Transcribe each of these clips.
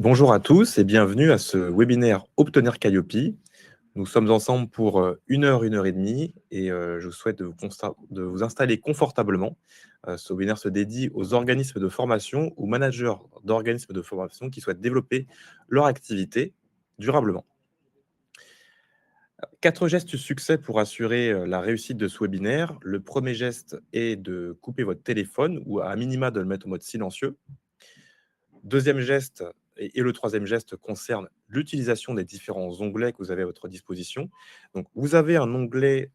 Bonjour à tous et bienvenue à ce webinaire Obtenir Calliope. Nous sommes ensemble pour 1 heure et demie et je vous souhaite de vous installer confortablement. Ce webinaire se dédie aux organismes de formation ou managers d'organismes de formation qui souhaitent développer leur activité durablement. 4 gestes succès pour assurer la réussite de ce webinaire. Le premier geste est de couper votre téléphone ou à minima de le mettre en mode silencieux. Deuxième geste, et le troisième geste concerne l'utilisation des différents onglets que vous avez à votre disposition. Donc, vous avez un onglet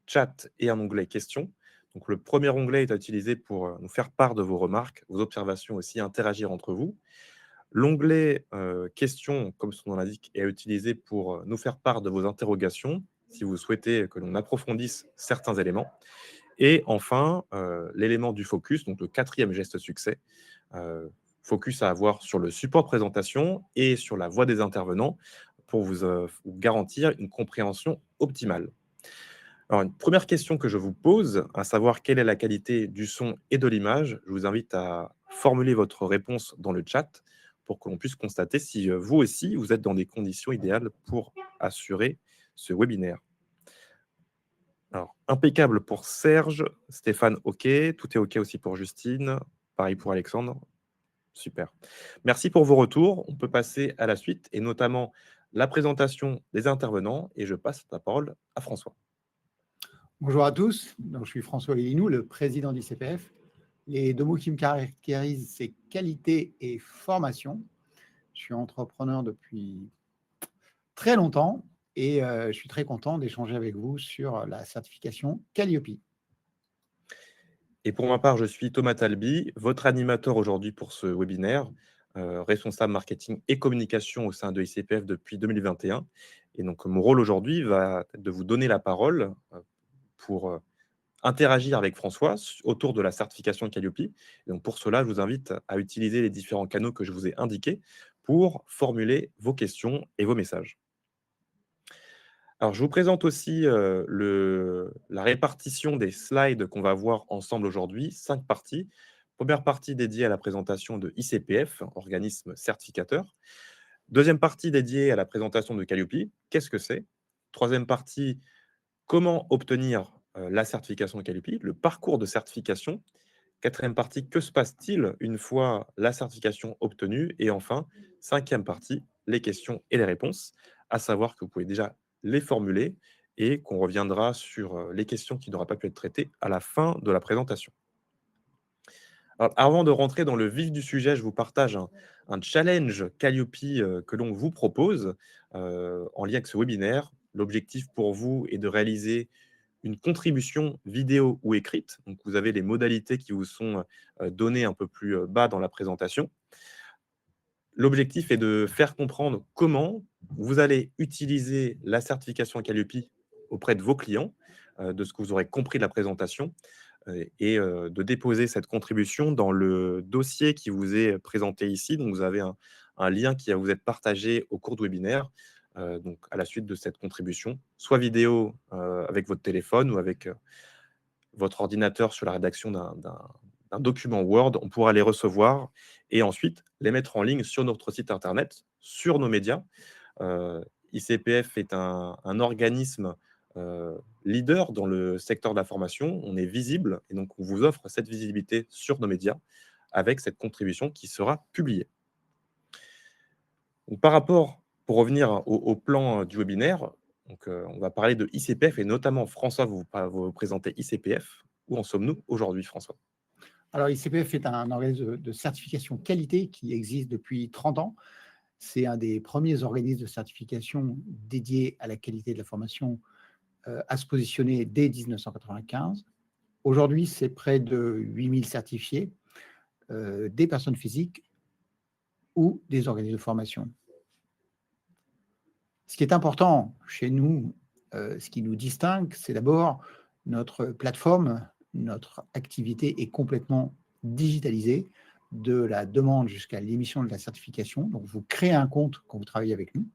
chat et un onglet questions. Donc, le premier onglet est à utiliser pour nous faire part de vos remarques, vos observations aussi, interagir entre vous. L'onglet questions, comme son nom l'indique, est à utiliser pour nous faire part de vos interrogations, si vous souhaitez que l'on approfondisse certains éléments. Et enfin, l'élément du focus, donc le quatrième geste succès, focus à avoir sur le support de présentation et sur la voix des intervenants pour vous garantir une compréhension optimale. Alors, une première question que je vous pose, à savoir quelle est la qualité du son et de l'image, je vous invite à formuler votre réponse dans le chat pour que l'on puisse constater si vous aussi, vous êtes dans des conditions idéales pour assurer ce webinaire. Alors, impeccable pour Serge, Stéphane, OK, tout est OK aussi pour Justine, pareil pour Alexandre. Super. Merci pour vos retours. On peut passer à la suite et notamment la présentation des intervenants et je passe la parole à François. Bonjour à tous, donc, je suis François Lélinou, le président du CPF. Les deux mots qui me caractérisent, c'est qualité et formation. Je suis entrepreneur depuis très longtemps et je suis très content d'échanger avec vous sur la certification Calliope. Et pour ma part, je suis Thomas Talby, votre animateur aujourd'hui pour ce webinaire, responsable marketing et communication au sein de ICPF depuis 2021. Et donc, mon rôle aujourd'hui va être de vous donner la parole pour interagir avec François autour de la certification Calliope. Et donc, pour cela, je vous invite à utiliser les différents canaux que je vous ai indiqués pour formuler vos questions et vos messages. Alors, je vous présente aussi la répartition des slides qu'on va voir ensemble aujourd'hui, 5 parties. Première partie dédiée à la présentation de ICPF, organisme certificateur. Deuxième partie dédiée à la présentation de Calliope. Qu'est-ce que c'est? Troisième partie, comment obtenir la certification Calliope, le parcours de certification. Quatrième partie, que se passe-t-il une fois la certification obtenue? Et enfin, cinquième partie, les questions et les réponses, à savoir que vous pouvez déjà les formuler et qu'on reviendra sur les questions qui n'auraient pas pu être traitées à la fin de la présentation. Alors, avant de rentrer dans le vif du sujet, je vous partage un challenge Calliope que l'on vous propose en lien avec ce webinaire. L'objectif pour vous est de réaliser une contribution vidéo ou écrite. Donc, vous avez les modalités qui vous sont données un peu plus bas dans la présentation. L'objectif est de faire comprendre comment vous allez utiliser la certification Calliope auprès de vos clients, de ce que vous aurez compris de la présentation, et de déposer cette contribution dans le dossier qui vous est présenté ici. Donc, vous avez un lien qui va vous être partagé au cours du webinaire, donc à la suite de cette contribution, soit vidéo avec votre téléphone ou avec votre ordinateur sur la rédaction d'un document Word. On pourra les recevoir et ensuite les mettre en ligne sur notre site internet, sur nos médias. ICPF est un organisme leader dans le secteur de la formation. On est visible et donc on vous offre cette visibilité sur nos médias avec cette contribution qui sera publiée. Donc, par rapport, pour revenir au plan du webinaire, donc, on va parler de ICPF et notamment François va vous présenter ICPF. Où en sommes-nous aujourd'hui, François? Alors, ICPF est un organisme de certification qualité qui existe depuis 30 ans. C'est un des premiers organismes de certification dédiés à la qualité de la formation à se positionner dès 1995. Aujourd'hui, c'est près de 8000 certifiés, des personnes physiques ou des organismes de formation. Ce qui est important chez nous, ce qui nous distingue, c'est d'abord notre plateforme, notre activité est complètement digitalisée, de la demande jusqu'à l'émission de la certification. Donc, vous créez un compte quand vous travaillez avec nous.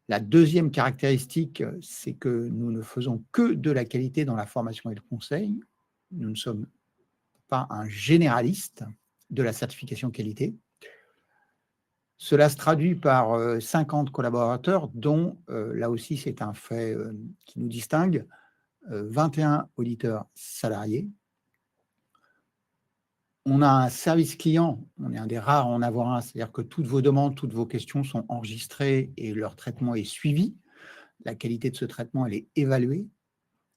La deuxième caractéristique, c'est que nous ne faisons que de la qualité dans la formation et le conseil. Nous ne sommes pas un généraliste de la certification qualité. Cela se traduit par 50 collaborateurs, dont, là aussi c'est un fait qui nous distingue, 21 auditeurs salariés. On a un service client, on est un des rares à en avoir un, c'est-à-dire que toutes vos demandes, toutes vos questions sont enregistrées et leur traitement est suivi. La qualité de ce traitement, elle est évaluée.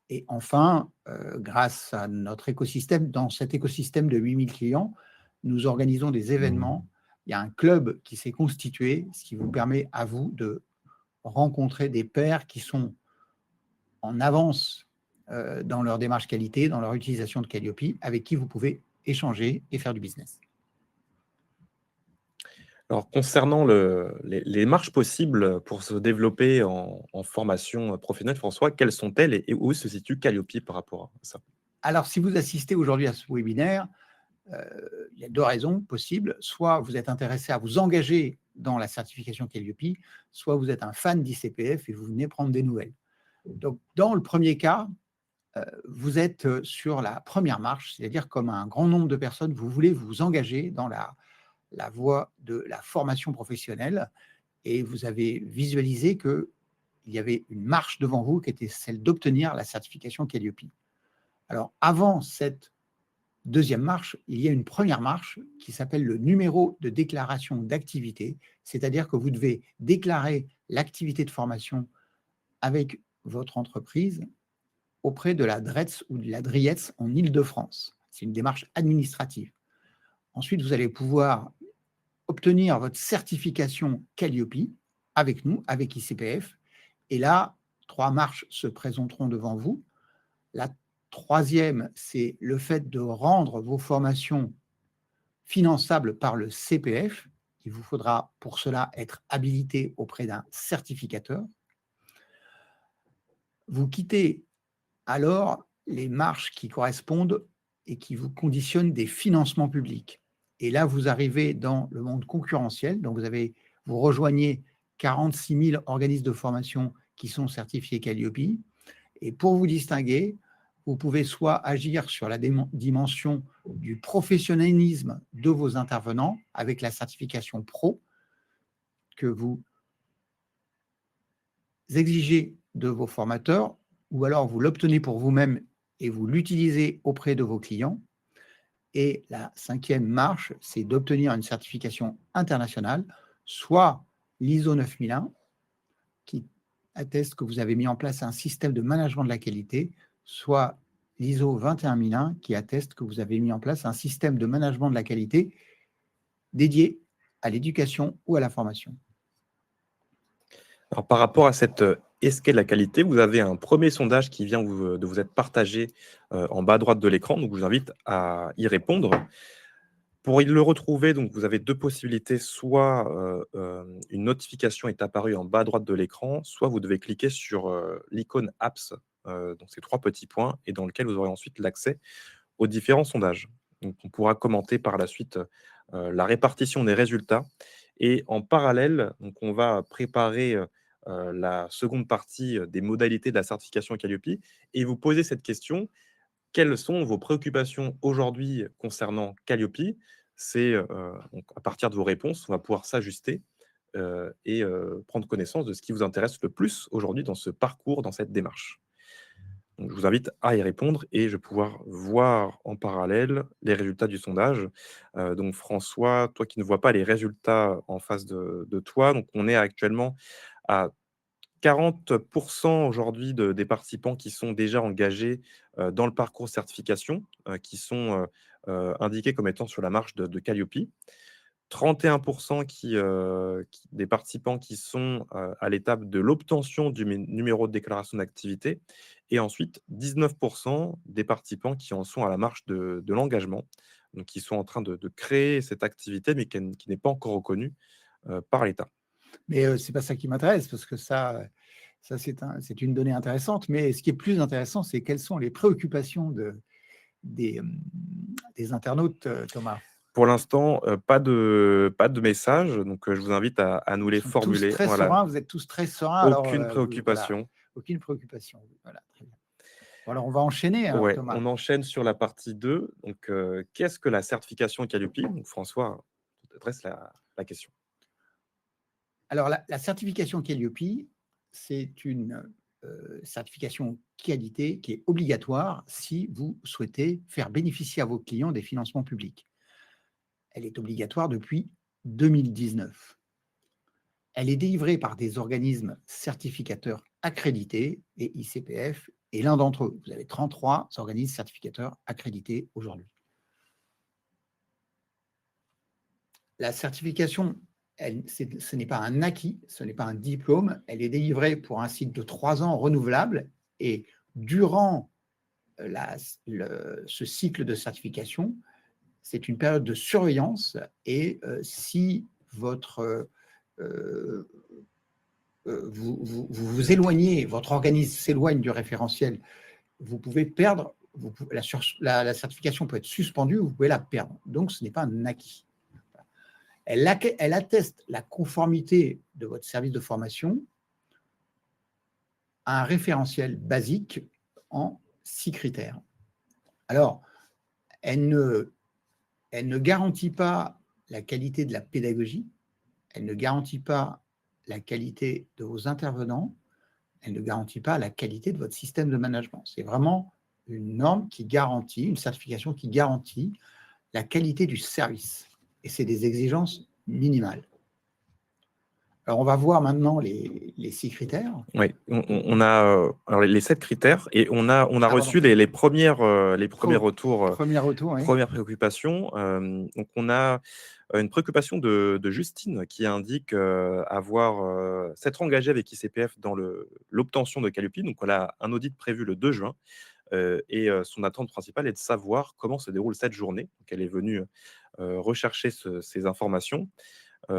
Et enfin, grâce à notre écosystème, dans cet écosystème de 8000 clients, nous organisons des événements. Il y a un club qui s'est constitué, ce qui vous permet à vous de rencontrer des pairs qui sont en avance dans leur démarche qualité, dans leur utilisation de Calliope, avec qui vous pouvez échanger et faire du business. Alors, concernant les marches possibles pour se développer en formation professionnelle, François, quelles sont-elles et où se situe Calliope par rapport à ça? Alors, si vous assistez aujourd'hui à ce webinaire, il y a deux raisons possibles. Soit vous êtes intéressé à vous engager dans la certification Calliope, soit vous êtes un fan d'ICPF et vous venez prendre des nouvelles. Donc, dans le premier cas, vous êtes sur la première marche, c'est-à-dire comme un grand nombre de personnes, vous voulez vous engager dans la voie de la formation professionnelle et vous avez visualisé qu'il y avait une marche devant vous qui était celle d'obtenir la certification Calliope. Alors, avant cette deuxième marche, il y a une première marche qui s'appelle le numéro de déclaration d'activité, c'est-à-dire que vous devez déclarer l'activité de formation avec votre entreprise auprès de la DRETS ou de la DRIETS en Île-de-France. C'est une démarche administrative. Ensuite, vous allez pouvoir obtenir votre certification Calliope avec nous, avec ICPF. Et là, 3 marches se présenteront devant vous. La troisième, c'est le fait de rendre vos formations finançables par le CPF. Il vous faudra pour cela être habilité auprès d'un certificateur. Vous quittez alors les marches qui correspondent et qui vous conditionnent des financements publics. Et là, vous arrivez dans le monde concurrentiel. Donc, vous rejoignez 46 000 organismes de formation qui sont certifiés Calliope. Et pour vous distinguer, vous pouvez soit agir sur la dimension du professionnalisme de vos intervenants avec la certification pro que vous exigez de vos formateurs, ou alors vous l'obtenez pour vous-même et vous l'utilisez auprès de vos clients. Et la cinquième marche, c'est d'obtenir une certification internationale, soit l'ISO 9001, qui atteste que vous avez mis en place un système de management de la qualité, soit l'ISO 21001, qui atteste que vous avez mis en place un système de management de la qualité dédié à l'éducation ou à la formation. Alors, par rapport à cette escale de la qualité, vous avez un premier sondage qui vient de vous être partagé en bas à droite de l'écran. Donc, je vous invite à y répondre. Pour le retrouver, donc, vous avez deux possibilités. Soit une notification est apparue en bas à droite de l'écran, soit vous devez cliquer sur l'icône Apps, donc ces 3 petits points, et dans lequel vous aurez ensuite l'accès aux différents sondages. Donc, on pourra commenter par la suite la répartition des résultats. Et en parallèle, donc, on va préparer la seconde partie des modalités de la certification Calliope et vous poser cette question. Quelles sont vos préoccupations aujourd'hui concernant Calliope? C'est donc à partir de vos réponses, on va pouvoir s'ajuster et prendre connaissance de ce qui vous intéresse le plus aujourd'hui dans ce parcours, dans cette démarche. Donc, je vous invite à y répondre et je vais pouvoir voir en parallèle les résultats du sondage. Donc, François, toi qui ne vois pas les résultats en face de toi, donc on est actuellement à 40 aujourd'hui des participants qui sont déjà engagés dans le parcours certification, qui sont indiqués comme étant sur la marche de Calliope. 31 des participants qui sont à l'étape de l'obtention du numéro de déclaration d'activité et ensuite 19 des participants qui en sont à la marche de l'engagement, donc qui sont en train de créer cette activité mais qui n'est pas encore reconnue par l'État. Mais ce n'est pas ça qui m'intéresse, parce que ça c'est une donnée intéressante. Mais ce qui est plus intéressant, c'est quelles sont les préoccupations des internautes, Thomas. Pour l'instant, pas de message, donc je vous invite à nous Ils les sont tous formuler. très Voilà, sereins, vous êtes tous très sereins. Alors, aucune voilà, préoccupation. aucune préoccupation. Voilà, très bien. Bon, alors, on va enchaîner, alors, Ouais, Thomas. on enchaîne sur la partie 2. Donc, qu'est-ce que la certification Calliope? Donc, François, je t'adresse la question. Alors, la certification Calliope, c'est une certification qualité qui est obligatoire si vous souhaitez faire bénéficier à vos clients des financements publics. Elle est obligatoire depuis 2019. Elle est délivrée par des organismes certificateurs accrédités et ICPF est l'un d'entre eux. Vous avez 33 organismes certificateurs accrédités aujourd'hui. La certification, ce n'est pas un acquis, ce n'est pas un diplôme, elle est délivrée pour un cycle de 3 ans renouvelable et durant ce cycle de certification, c'est une période de surveillance et si vous éloignez, votre organisme s'éloigne du référentiel, vous pouvez perdre, la certification peut être suspendue, vous pouvez la perdre. Donc, ce n'est pas un acquis. Elle atteste la conformité de votre service de formation à un référentiel basique en 6 critères. Alors, elle ne garantit pas la qualité de la pédagogie, elle ne garantit pas la qualité de vos intervenants, elle ne garantit pas la qualité de votre système de management. C'est vraiment une norme qui garantit, une certification qui garantit la qualité du service. Et c'est des exigences minimales. Alors, on va voir maintenant les 6 critères. Oui, on a alors les 7 critères et on a reçu les premiers retours, Premier retour, oui. premières préoccupations. Donc, on a une préoccupation de Justine qui indique s'être engagée avec ICPF dans l'obtention de Calliope. Donc, elle a un audit prévu le 2 juin. Et son attente principale est de savoir comment se déroule cette journée. Donc, elle est venue rechercher ces informations.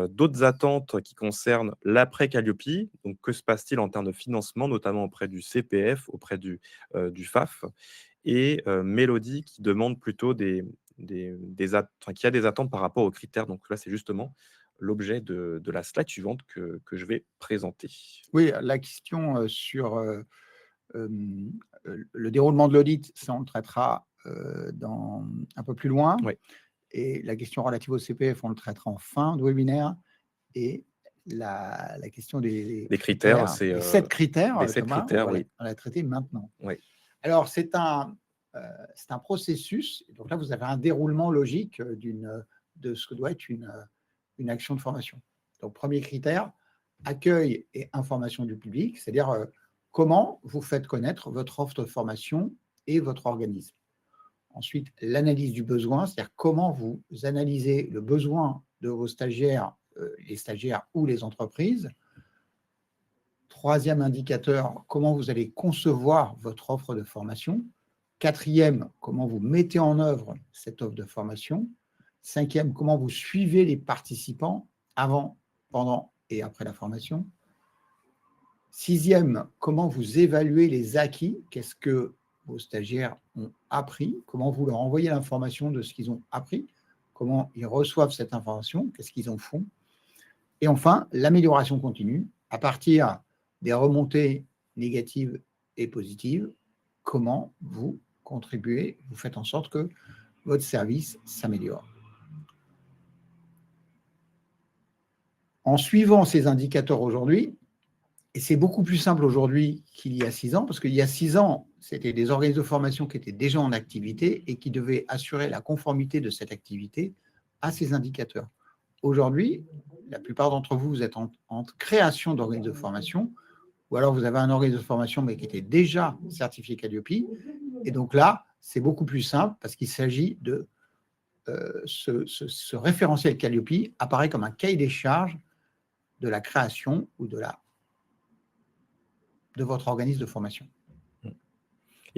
D'autres attentes qui concernent l'après Calliope. Donc, que se passe-t-il en termes de financement, notamment auprès du CPF, auprès du FAF, et Mélodie qui demande plutôt qui a des attentes par rapport aux critères. Donc là, c'est justement l'objet de la slide suivante que je vais présenter. Oui, la question sur le déroulement de l'audit, ça on le traitera un peu plus loin. Oui. Et la question relative au CPF, on le traitera en fin de webinaire. Et la question des critères, c'est les 7 critères, les 7 Thomas, critères, on oui. va la traiter maintenant. Oui. Alors, c'est un processus. Donc là, vous avez un déroulement logique de ce que doit être une action de formation. Donc, premier critère, accueil et information du public, c'est-à-dire comment vous faites connaître votre offre de formation et votre organisme. Ensuite, l'analyse du besoin, c'est-à-dire comment vous analysez le besoin de vos stagiaires, les stagiaires ou les entreprises. Troisième indicateur, comment vous allez concevoir votre offre de formation. Quatrième, comment vous mettez en œuvre cette offre de formation. Cinquième, comment vous suivez les participants avant, pendant et après la formation. Sixième, comment vous évaluez les acquis. Qu'est-ce que vos stagiaires ont appris, comment vous leur envoyez l'information de ce qu'ils ont appris, comment ils reçoivent cette information, qu'est-ce qu'ils en font. Et enfin, l'amélioration continue, à partir des remontées négatives et positives, comment vous contribuez, vous faites en sorte que votre service s'améliore. En suivant ces indicateurs aujourd'hui, et c'est beaucoup plus simple aujourd'hui qu'il y a 6 ans, parce qu'il y a 6 ans, c'était des organismes de formation qui étaient déjà en activité et qui devaient assurer la conformité de cette activité à ces indicateurs. Aujourd'hui, la plupart d'entre vous, vous êtes en création d'organismes de formation, ou alors vous avez un organisme de formation mais qui était déjà certifié Calliope. Et donc là, c'est beaucoup plus simple parce qu'il s'agit de ce référentiel Calliope apparaît comme un cahier des charges de la création ou de votre organisme de formation.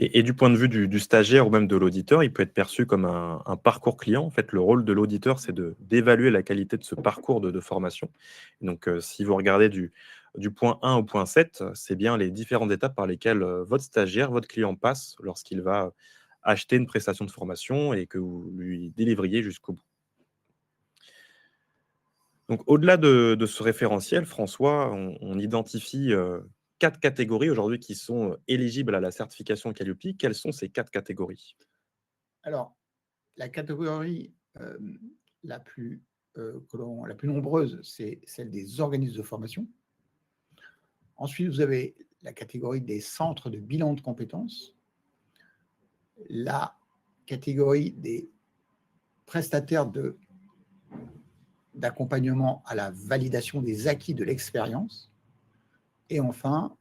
Et du point de vue du stagiaire ou même de l'auditeur, il peut être perçu comme un parcours client. En fait, le rôle de l'auditeur, c'est d'évaluer la qualité de ce parcours de formation. Et donc, si vous regardez du point 1 au point 7, c'est bien les différentes étapes par lesquelles votre stagiaire, votre client passe lorsqu'il va acheter une prestation de formation et que vous lui délivriez jusqu'au bout. Donc, au-delà de ce référentiel, François, on identifie 4 catégories aujourd'hui qui sont éligibles à la certification Calliope. Quelles sont ces 4 catégories? Alors, la catégorie la plus la plus nombreuse, c'est celle des organismes de formation. Ensuite, vous avez la catégorie des centres de bilan de compétences, la catégorie des prestataires d'accompagnement à la validation des acquis de l'expérience, et enfin,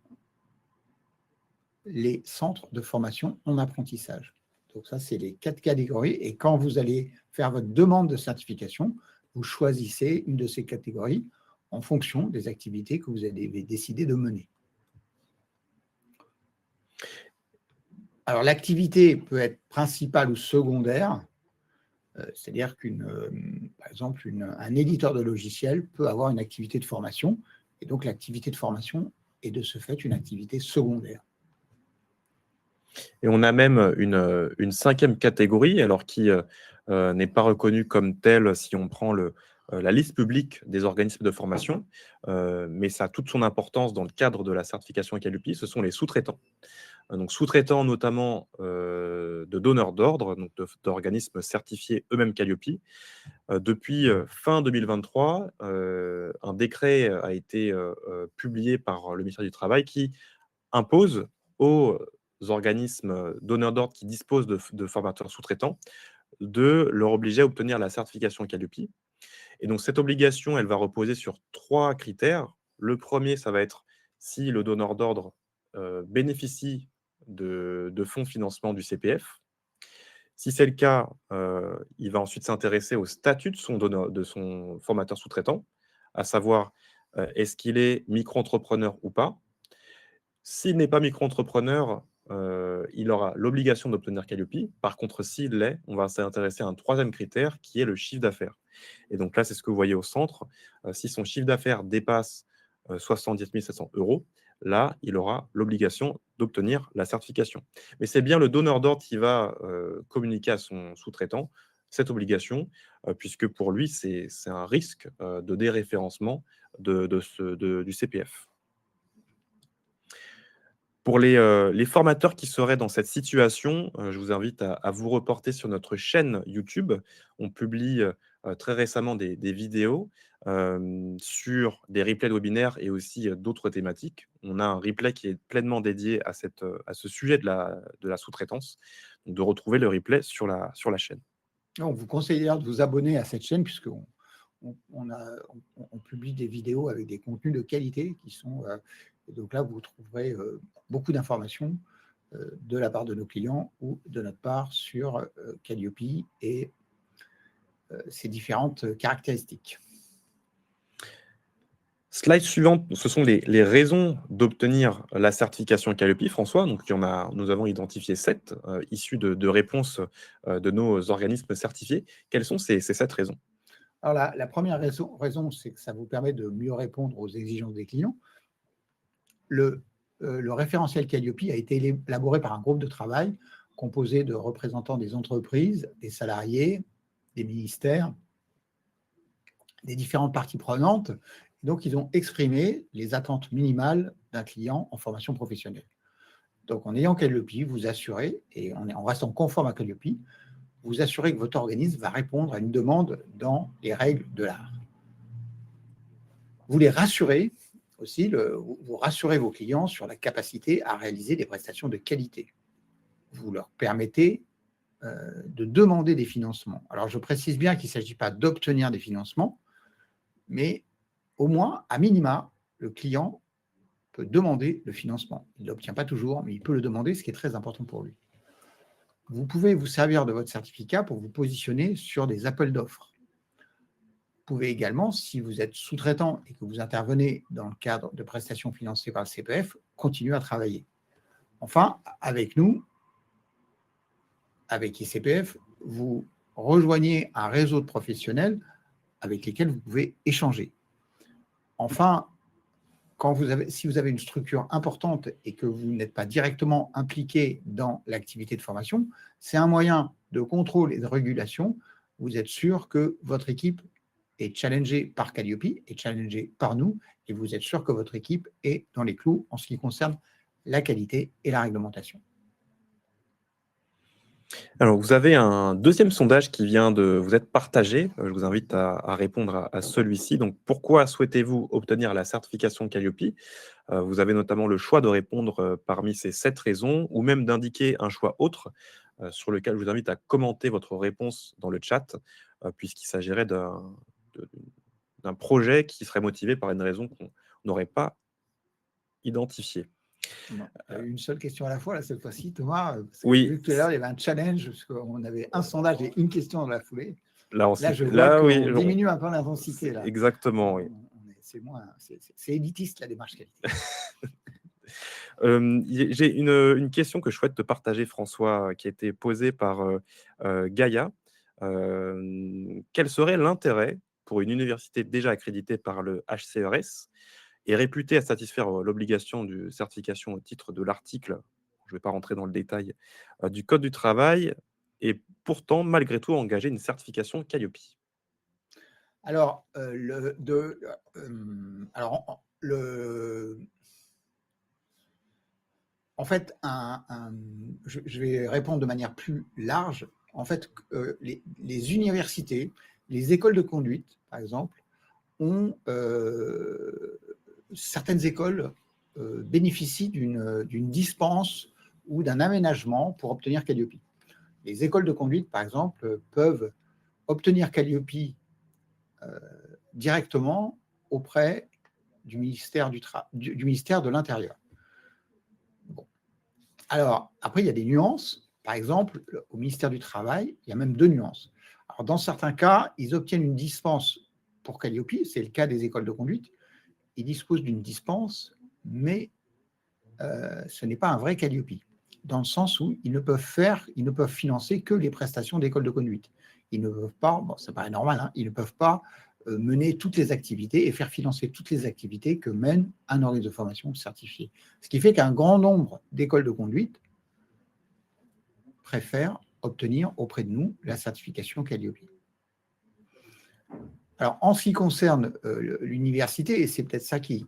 les centres de formation en apprentissage. Donc ça, c'est les 4 catégories. Et quand vous allez faire votre demande de certification, vous choisissez une de ces catégories en fonction des activités que vous avez décidé de mener. Alors, l'activité peut être principale ou secondaire, c'est-à-dire par exemple, un éditeur de logiciels peut avoir une activité de formation, et donc l'activité de formation est de ce fait une activité secondaire. Et on a même une 5e catégorie, alors qui n'est pas reconnue comme telle si on prend la liste publique des organismes de formation, mais ça a toute son importance dans le cadre de la certification Qualiopi, ce sont les sous-traitants. Donc sous-traitants notamment de donneurs d'ordre, donc d'organismes certifiés eux-mêmes Qualiopi. Depuis fin 2023, un décret a été publié par le ministère du Travail qui impose aux organismes donneurs d'ordre qui disposent de formateurs sous-traitants de leur obliger à obtenir la certification Qualiopi. Et donc cette obligation, elle va reposer sur 3 critères. Le premier, ça va être si le donneur d'ordre bénéficie de fonds de financement du CPF. Si c'est le cas, il va ensuite s'intéresser au statut de son formateur sous-traitant, à savoir, est-ce qu'il est micro-entrepreneur ou pas? S'il n'est pas micro-entrepreneur, il aura l'obligation d'obtenir Qualiopi. Par contre, s'il l'est, on va s'intéresser à un 3e critère qui est le chiffre d'affaires. Et donc là, c'est ce que vous voyez au centre. Si son chiffre d'affaires dépasse 70 700 €, là, il aura l'obligation d'obtenir la certification. Mais c'est bien le donneur d'ordre qui va communiquer à son sous-traitant cette obligation, puisque pour lui, c'est un risque de déréférencement du CPF. Pour les formateurs qui seraient dans cette situation, je vous invite à vous reporter sur notre chaîne YouTube. On publie très récemment des vidéos sur des replays de webinaires et aussi d'autres thématiques. On a un replay qui est pleinement dédié à ce sujet de la sous-traitance. Donc de retrouver le replay sur la chaîne. On vous conseille d'ailleurs de vous abonner à cette chaîne puisqu'on publie des vidéos avec des contenus de qualité qui sont... et donc là, vous trouverez beaucoup d'informations de la part de nos clients ou de notre part sur Qualiopi et ses différentes caractéristiques. Slide suivante, ce sont les raisons d'obtenir la certification Qualiopi, François. Donc, nous avons identifié 7 issues de réponses de nos organismes certifiés. Quelles sont ces 7 raisons? Alors, la première raison, c'est que ça vous permet de mieux répondre aux exigences des clients. Le référentiel Qualiopi a été élaboré par un groupe de travail composé de représentants des entreprises, des salariés, des ministères, des différentes parties prenantes. Donc, ils ont exprimé les attentes minimales d'un client en formation professionnelle. Donc, en ayant Qualiopi, vous assurez, et en restant conforme à Qualiopi, vous assurez que votre organisme va répondre à une demande dans les règles de l'art. Vous les rassurez aussi, vous rassurez vos clients sur la capacité à réaliser des prestations de qualité. Vous leur permettez de demander des financements. Alors, je précise bien qu'il ne s'agit pas d'obtenir des financements, mais au moins, à minima, le client peut demander le financement. Il ne l'obtient pas toujours, mais il peut le demander, ce qui est très important pour lui. Vous pouvez vous servir de votre certificat pour vous positionner sur des appels d'offres. Vous pouvez également, si vous êtes sous-traitant et que vous intervenez dans le cadre de prestations financées par le CPF, continuer à travailler. Enfin, avec nous, avec ICPF, vous rejoignez un réseau de professionnels avec lesquels vous pouvez échanger. Enfin, si vous avez une structure importante et que vous n'êtes pas directement impliqué dans l'activité de formation, c'est un moyen de contrôle et de régulation. Vous êtes sûr que votre équipe est challengée par Qualiopi, est challengée par nous, et vous êtes sûr que votre équipe est dans les clous en ce qui concerne la qualité et la réglementation. Alors, vous avez un deuxième sondage qui vient de vous être partagé. Je vous invite à répondre à celui-ci. Donc, pourquoi souhaitez-vous obtenir la certification Calliope? Vous avez notamment le choix de répondre parmi ces 7 raisons ou même d'indiquer un choix autre sur lequel je vous invite à commenter votre réponse dans le chat, puisqu'il s'agirait de- d'un projet qui serait motivé par une raison qu'on n'aurait pas identifiée. Non, il y a eu une seule question à la fois, là, cette fois-ci, Thomas, parce que j'ai Oui, vu que tout à l'heure, il y avait un challenge, parce qu'on avait un sondage et une question dans la foulée. là, Là, je vois là oui, qu'on diminue un peu l'intensité, là. exactement, oui. C'est moins, c'est élitiste, la démarche qualité. J'ai une question que je souhaite te partager, François, qui a été posée par Gaïa. Quel serait l'intérêt pour une université déjà accréditée par le HCERES et réputée à satisfaire l'obligation de certification au titre de l'article, je ne vais pas rentrer dans le détail, du Code du travail, et pourtant, malgré tout, engager une certification Calliope? Alors, alors en fait, je vais répondre de manière plus large. En fait, les universités, les écoles de conduite, par exemple, ont certaines écoles bénéficient d'une dispense ou d'un aménagement pour obtenir Calliope. Les écoles de conduite, par exemple, peuvent obtenir Calliope directement auprès du ministère, du ministère de l'Intérieur. Bon. Alors, après, il y a des nuances. Par exemple, au ministère du Travail, il y a même 2 nuances. Alors, dans certains cas, ils obtiennent une dispense pour Calliope, c'est le cas des écoles de conduite. Ils disposent d'une dispense, mais ce n'est pas un vrai Calliope, dans le sens où ils ne peuvent financer que les prestations d'école de conduite. Ils ne peuvent pas, bon, ça paraît normal, hein, ils ne peuvent pas mener toutes les activités et faire financer toutes les activités que mène un organisme de formation certifié. Ce qui fait qu'un grand nombre d'écoles de conduite préfèrent obtenir auprès de nous la certification Calliope. Alors, en ce qui concerne l'université, et c'est peut-être ça il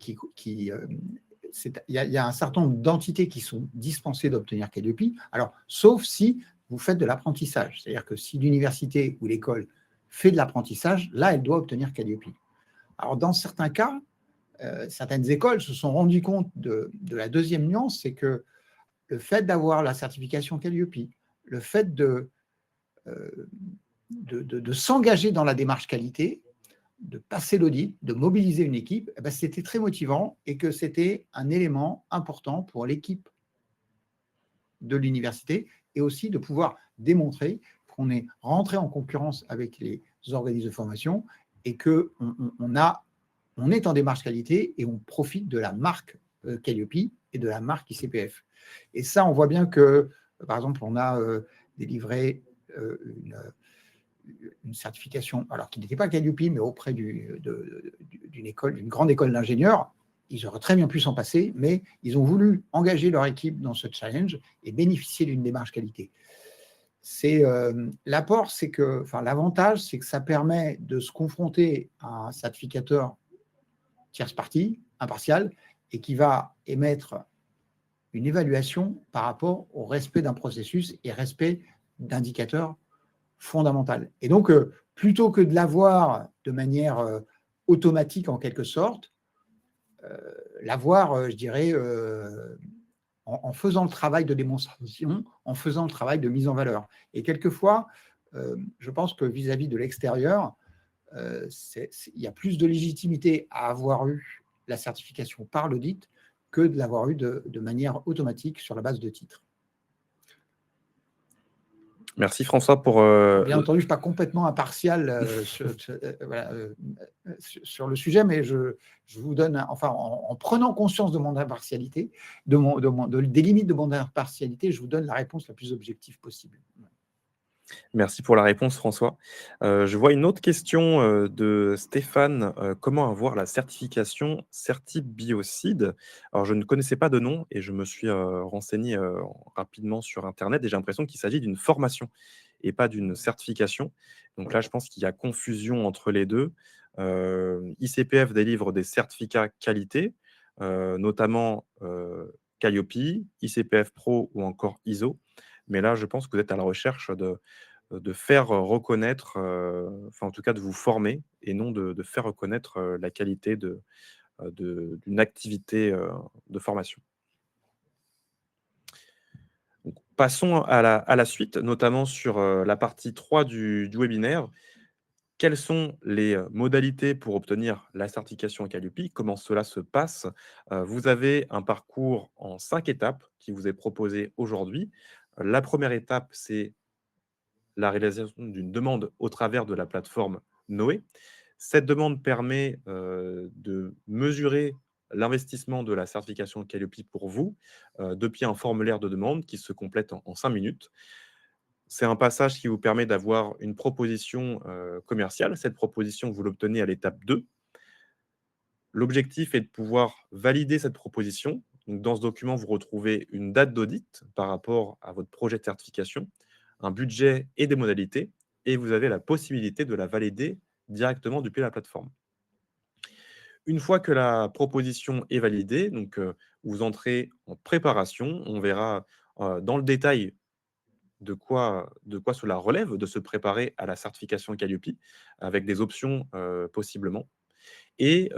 y a un certain nombre d'entités qui sont dispensées d'obtenir Calliope, alors, sauf si vous faites de l'apprentissage. C'est-à-dire que si l'université ou l'école fait de l'apprentissage, là, elle doit obtenir Calliope. Alors, dans certains cas, certaines écoles se sont rendues compte de la deuxième nuance, c'est que le fait d'avoir la certification Calliope, le fait de s'engager dans la démarche qualité, de passer l'audit, de mobiliser une équipe, eh ben, c'était très motivant et que c'était un élément important pour l'équipe de l'université et aussi de pouvoir démontrer qu'on est rentré en concurrence avec les organismes de formation et qu'on on est en démarche qualité et on profite de la marque Calliope et de la marque ICPF. Et ça, on voit bien que, par exemple, on a délivré une certification, alors qui n'était pas Calliope, mais auprès d'une grande école d'ingénieurs. Ils auraient très bien pu s'en passer, mais ils ont voulu engager leur équipe dans ce challenge et bénéficier d'une démarche qualité. L'apport, c'est que, enfin, l'avantage, c'est que ça permet de se confronter à un certificateur tierce partie, impartial, et qui va émettre une évaluation par rapport au respect d'un processus et respect d'indicateurs fondamentaux. Et donc, plutôt que de l'avoir de manière automatique en quelque sorte, l'avoir, je dirais, en faisant le travail de démonstration, en faisant le travail de mise en valeur. Et quelquefois, je pense que vis-à-vis de l'extérieur, il y a plus de légitimité à avoir eu la certification par l'audit que de l'avoir eu de manière automatique sur la base de titres. Merci François pour... Bien entendu, je ne suis pas complètement impartial sur le sujet, mais je vous donne, enfin, en prenant conscience de mon impartialité, des limites de mon impartialité, je vous donne la réponse la plus objective possible. Merci pour la réponse, François. Je vois une autre question de Stéphane. Comment avoir la certification Certibiocide? Alors, je ne connaissais pas de nom et je me suis renseigné rapidement sur Internet et j'ai l'impression qu'il s'agit d'une formation et pas d'une certification. Donc là, je pense qu'il y a confusion entre les deux. ICPF délivre des certificats qualité, notamment Calliope, ICPF Pro ou encore ISO. mais là, je pense que vous êtes à la recherche de faire reconnaître, enfin, en tout cas, de vous former et non de faire reconnaître, la qualité d'une activité, de formation. Donc passons à la suite, notamment sur, la partie 3 du webinaire. Quelles sont les, modalités pour obtenir la certification Qualiopi? Comment cela se passe? Vous avez un parcours en 5 étapes qui vous est proposé aujourd'hui. La première étape, c'est la réalisation d'une demande au travers de la plateforme Noé. Cette demande permet, de mesurer l'investissement de la certification Qualiopi pour vous, depuis un formulaire de demande qui se complète en 5 minutes. C'est un passage qui vous permet d'avoir une proposition, commerciale. Cette proposition, vous l'obtenez à l'étape 2. L'objectif est de pouvoir valider cette proposition. Donc dans ce document, vous retrouvez une date d'audit par rapport à votre projet de certification, un budget et des modalités, et vous avez la possibilité de la valider directement depuis la plateforme. Une fois que la proposition est validée, donc, vous entrez en préparation. On verra, dans le détail de quoi cela relève de se préparer à la certification Qualiopi, avec des options, possiblement. Et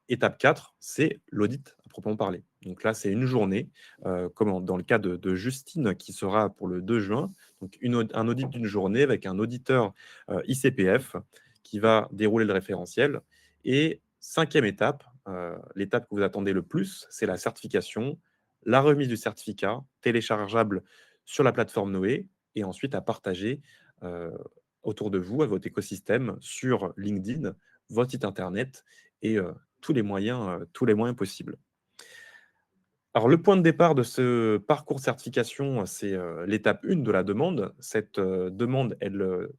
étape 4, c'est l'audit à proprement parler. Donc là, c'est une journée, comme dans le cas de Justine qui sera pour le 2 juin, donc un audit d'une journée avec un auditeur, ICPF qui va dérouler le référentiel. Et 5e étape, l'étape que vous attendez le plus, c'est la certification, la remise du certificat téléchargeable sur la plateforme Noé et ensuite à partager, heu, autour de vous, à votre écosystème, sur LinkedIn, votre site internet et tous les moyens possibles. Alors le point de départ de ce parcours de certification, c'est, l'étape 1 de la demande. Cette, demande, elle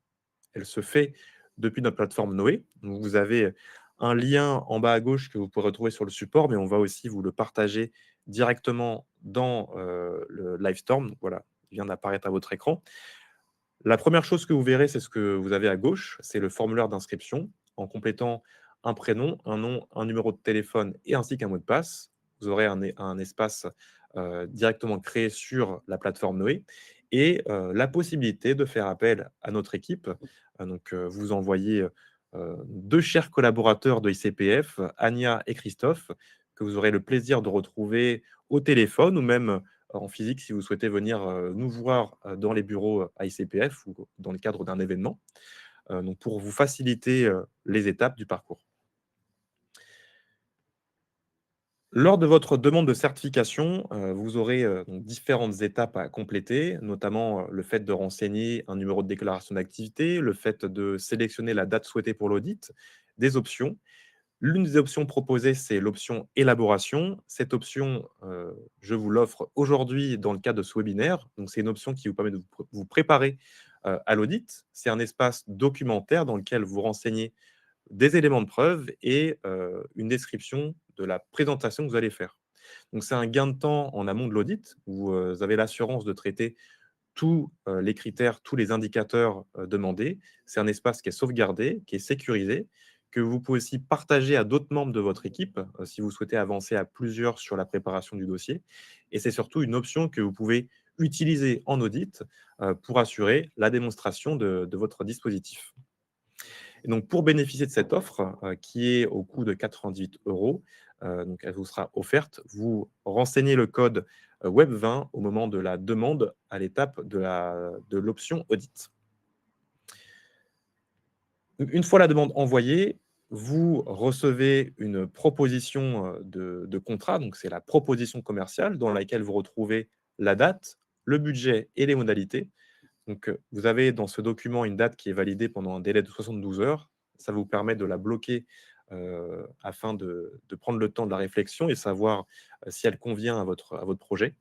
se fait depuis notre plateforme Noé. Donc vous avez un lien en bas à gauche que vous pourrez retrouver sur le support, mais on va aussi vous le partager directement dans, le Livestorm. Donc voilà, il vient d'apparaître à votre écran. La première chose que vous verrez, c'est ce que vous avez à gauche, c'est le formulaire d'inscription. En complétant un prénom, un nom, un numéro de téléphone et ainsi qu'un mot de passe, vous aurez un espace, directement créé sur la plateforme Noé et la possibilité de faire appel à notre équipe. Donc, vous envoyez, 2 chers collaborateurs de ICPF, Ania et Christophe, que vous aurez le plaisir de retrouver au téléphone ou même en physique si vous souhaitez venir, nous voir, dans les bureaux, à ICPF ou dans le cadre d'un événement, donc pour vous faciliter, les étapes du parcours. Lors de votre demande de certification, vous aurez, donc différentes étapes à compléter, notamment, le fait de renseigner un numéro de déclaration d'activité, le fait de sélectionner la date souhaitée pour l'audit, des options. L'une des options proposées, c'est l'option élaboration. Cette option, je vous l'offre aujourd'hui dans le cadre de ce webinaire. Donc, c'est une option qui vous permet de vous préparer, à l'audit. C'est un espace documentaire dans lequel vous renseignez des éléments de preuve et une description de la présentation que vous allez faire. Donc, c'est un gain de temps en amont de l'audit. Vous, avez l'assurance de traiter tous, les critères, tous les indicateurs, demandés. C'est un espace qui est sauvegardé, qui est sécurisé, que vous pouvez aussi partager à d'autres membres de votre équipe, si vous souhaitez avancer à plusieurs sur la préparation du dossier et c'est surtout une option que vous pouvez utiliser en audit, pour assurer la démonstration de votre dispositif. Et donc pour bénéficier de cette offre, qui est au coût de 98 €, donc elle vous sera offerte, vous renseignez le code, WEB20 au moment de la demande à l'étape de l'option audit. Donc une fois la demande envoyée, vous recevez une proposition, de contrat, donc c'est la proposition commerciale dans laquelle vous retrouvez la date, le budget et les modalités. Donc, vous avez dans ce document une date qui est validée pendant un délai de 72 heures. Ça vous permet de la bloquer, afin de prendre le temps de la réflexion et savoir, si elle convient à votre projet.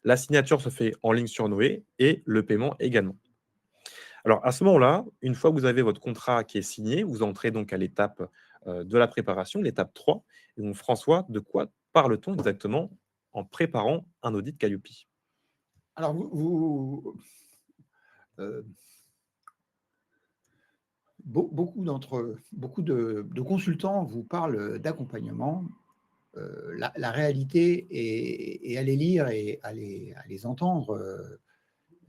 La signature se fait en ligne sur Noé et le paiement également. Alors à ce moment-là, une fois que vous avez votre contrat qui est signé, vous entrez donc à l'étape, de la préparation, l'étape 3. Et donc François, de quoi parle-t-on exactement en préparant un audit Qualiopi? Alors, euh, beaucoup de consultants vous parlent d'accompagnement. La réalité, et à les lire et à les entendre,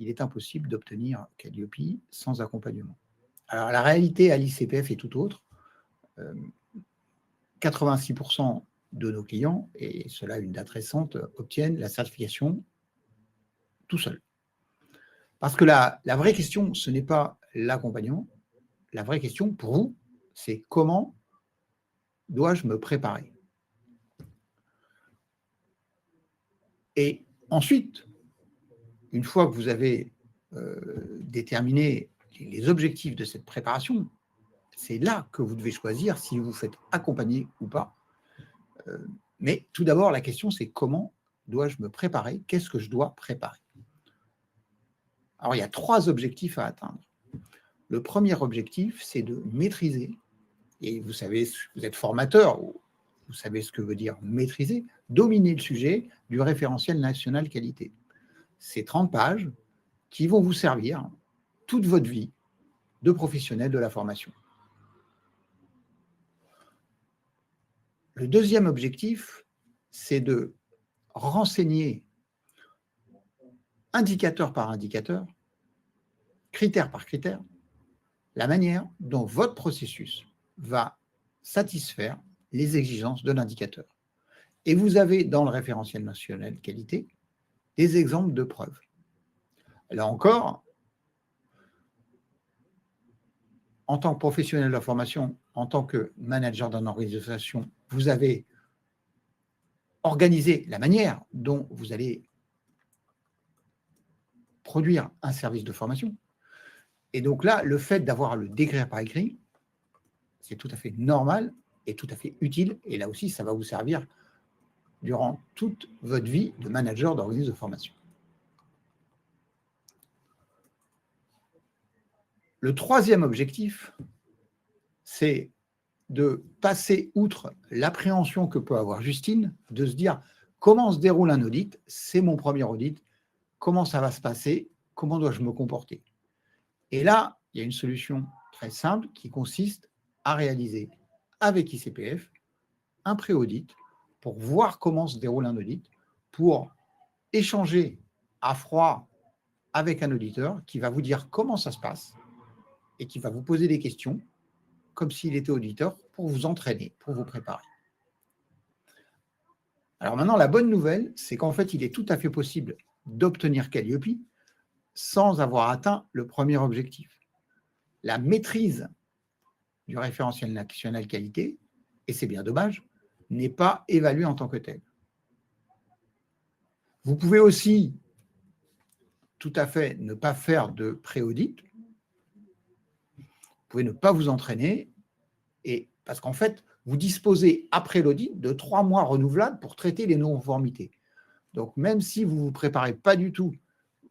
il est impossible d'obtenir Calliope sans accompagnement. Alors, la réalité à l'ICPF est tout autre. 86% de nos clients, et cela à une date récente, obtiennent la certification tout seuls. Parce que la vraie question, ce n'est pas l'accompagnement. La vraie question pour vous, c'est comment dois-je me préparer? Et ensuite, une fois que vous avez déterminé les objectifs de cette préparation, c'est là que vous devez choisir si vous faites accompagner ou pas. Mais tout d'abord, la question, c'est comment dois-je me préparer? Qu'est-ce que je dois préparer? Alors, il y a 3 objectifs à atteindre. Le premier objectif, c'est de maîtriser, et vous savez, vous êtes formateur, vous savez ce que veut dire maîtriser, dominer le sujet du référentiel national qualité. C'est 30 pages qui vont vous servir toute votre vie de professionnel de la formation. Le deuxième objectif, c'est de renseigner indicateur par indicateur, critère par critère, la manière dont votre processus va satisfaire les exigences de l'indicateur. Et vous avez dans le référentiel national qualité des exemples de preuves. Là encore, en tant que professionnel de la formation, en tant que manager d'une organisation, vous avez organisé la manière dont vous allez produire un service de formation. Et donc là, le fait d'avoir à le décrire par écrit, c'est tout à fait normal et tout à fait utile. Et là aussi, ça va vous servir durant toute votre vie de manager d'organisme de formation. Le troisième objectif, c'est de passer outre l'appréhension que peut avoir Justine, de se dire comment se déroule un audit, c'est mon premier audit, comment ça va se passer, comment dois-je me comporter. Et là, il y a une solution très simple qui consiste à réaliser avec ICPF un pré-audit pour voir comment se déroule un audit, pour échanger à froid avec un auditeur qui va vous dire comment ça se passe et qui va vous poser des questions comme s'il était auditeur pour vous entraîner, pour vous préparer. Alors maintenant, la bonne nouvelle, c'est qu'en fait, il est tout à fait possible d'obtenir Calliope sans avoir atteint le premier objectif. La maîtrise du référentiel national qualité, et c'est bien dommage, n'est pas évaluée en tant que telle. Vous pouvez aussi tout à fait ne pas faire de pré-audit. Vous pouvez ne pas vous entraîner, et parce qu'en fait, vous disposez après l'audit de 3 mois renouvelables pour traiter les non-conformités. Donc, même si vous ne vous préparez pas du tout,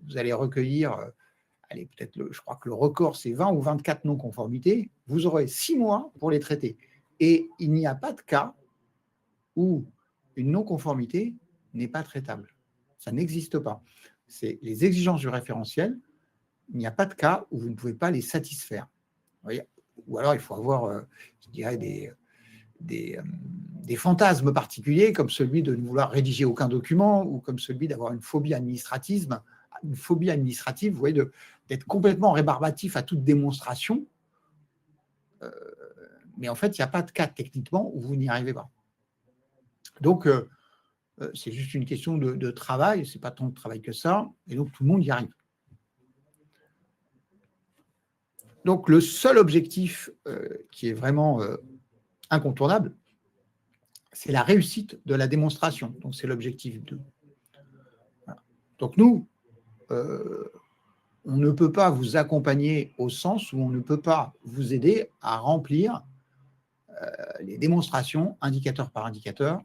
vous allez recueillir, allez, peut-être, je crois que le record, c'est 20 ou 24 non-conformités, vous aurez 6 mois pour les traiter. Et il n'y a pas de cas où une non-conformité n'est pas traitable. Ça n'existe pas. C'est les exigences du référentiel, il n'y a pas de cas où vous ne pouvez pas les satisfaire. Vous voyez, ou alors, il faut avoir, je dirais, des fantasmes particuliers, comme celui de ne vouloir rédiger aucun document, ou comme celui d'avoir une phobie administrative, vous voyez, d'être complètement rébarbatif à toute démonstration. Mais en fait, il n'y a pas de cas techniquement où vous n'y arrivez pas. Donc, c'est juste une question de travail, ce n'est pas tant de travail que ça, et donc tout le monde y arrive. Donc, le seul objectif qui est vraiment incontournable, c'est la réussite de la démonstration. Donc, c'est l'objectif 2. Voilà. Donc, nous, on ne peut pas vous accompagner au sens où on ne peut pas vous aider à remplir les démonstrations, indicateur par indicateur,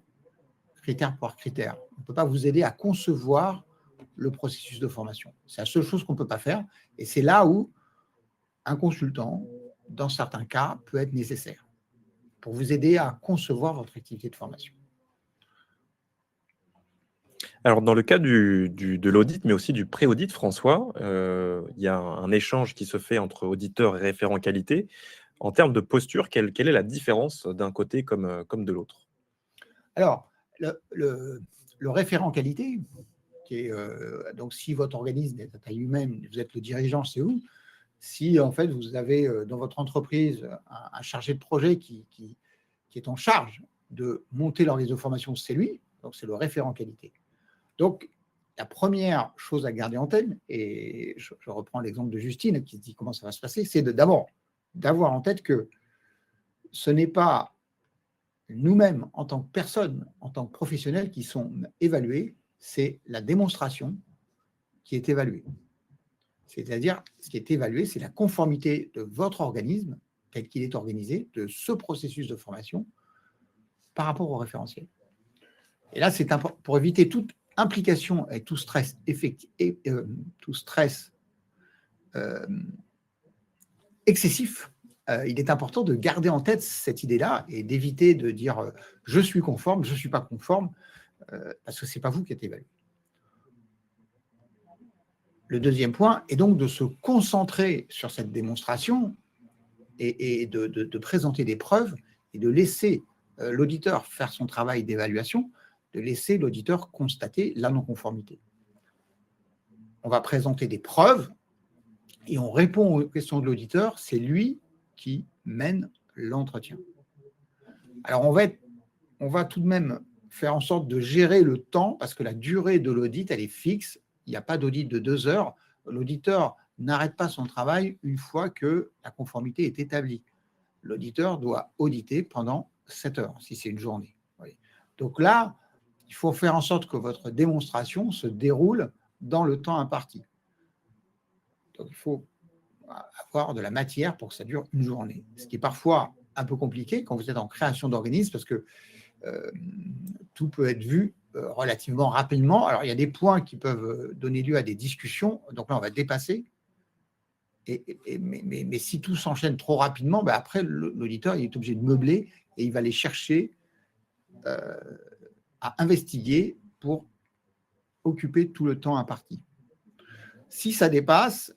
critère par critère. On ne peut pas vous aider à concevoir le processus de formation. C'est la seule chose qu'on ne peut pas faire, et c'est là où un consultant, dans certains cas, peut être nécessaire pour vous aider à concevoir votre activité de formation. Alors, dans le cas de l'audit, mais aussi du pré-audit, François, il y a un échange qui se fait entre auditeurs et référents qualité. En termes de posture, quelle est la différence d'un côté comme de l'autre? Alors, le référent qualité, donc, si votre organisme est à taille humaine, vous êtes le dirigeant, c'est vous. Si, en fait, vous avez dans votre entreprise un chargé de projet qui est en charge de monter l'organisme de formation, c'est lui, donc c'est le référent qualité. Donc, la première chose à garder en tête, et je reprends l'exemple de Justine qui dit comment ça va se passer, c'est d'abord d'avoir en tête que ce n'est pas nous-mêmes, en tant que personnes, en tant que professionnels, qui sont évalués, c'est la démonstration qui est évaluée. C'est-à-dire, ce qui est évalué, c'est la conformité de votre organisme, tel qu'il est organisé, de ce processus de formation, par rapport au référentiel. Et là, c'est important pour éviter toute implication et tout stress, excessif. Il est important de garder en tête cette idée-là et d'éviter de dire je suis conforme, je ne suis pas conforme, parce que ce n'est pas vous qui êtes évalué. Le deuxième point est donc de se concentrer sur cette démonstration et de présenter des preuves et de laisser l'auditeur faire son travail d'évaluation, de laisser l'auditeur constater la non-conformité. On va présenter des preuves et on répond aux questions de l'auditeur, c'est lui qui mène l'entretien. Alors, on va tout de même faire en sorte de gérer le temps, parce que la durée de l'audit, elle est fixe. Il n'y a pas d'audit de 2 heures. L'auditeur n'arrête pas son travail une fois que la conformité est établie. L'auditeur doit auditer pendant 7 heures, si c'est une journée. Oui. Donc là, il faut faire en sorte que votre démonstration se déroule dans le temps imparti. Donc, il faut avoir de la matière pour que ça dure une journée. Ce qui est parfois un peu compliqué quand vous êtes en création d'organisme, parce que tout peut être vu relativement rapidement. Alors, il y a des points qui peuvent donner lieu à des discussions. Donc là, on va dépasser. Mais si tout s'enchaîne trop rapidement, ben après, l'auditeur il est obligé de meubler et il va aller chercher à investiguer pour occuper tout le temps imparti. Si ça dépasse,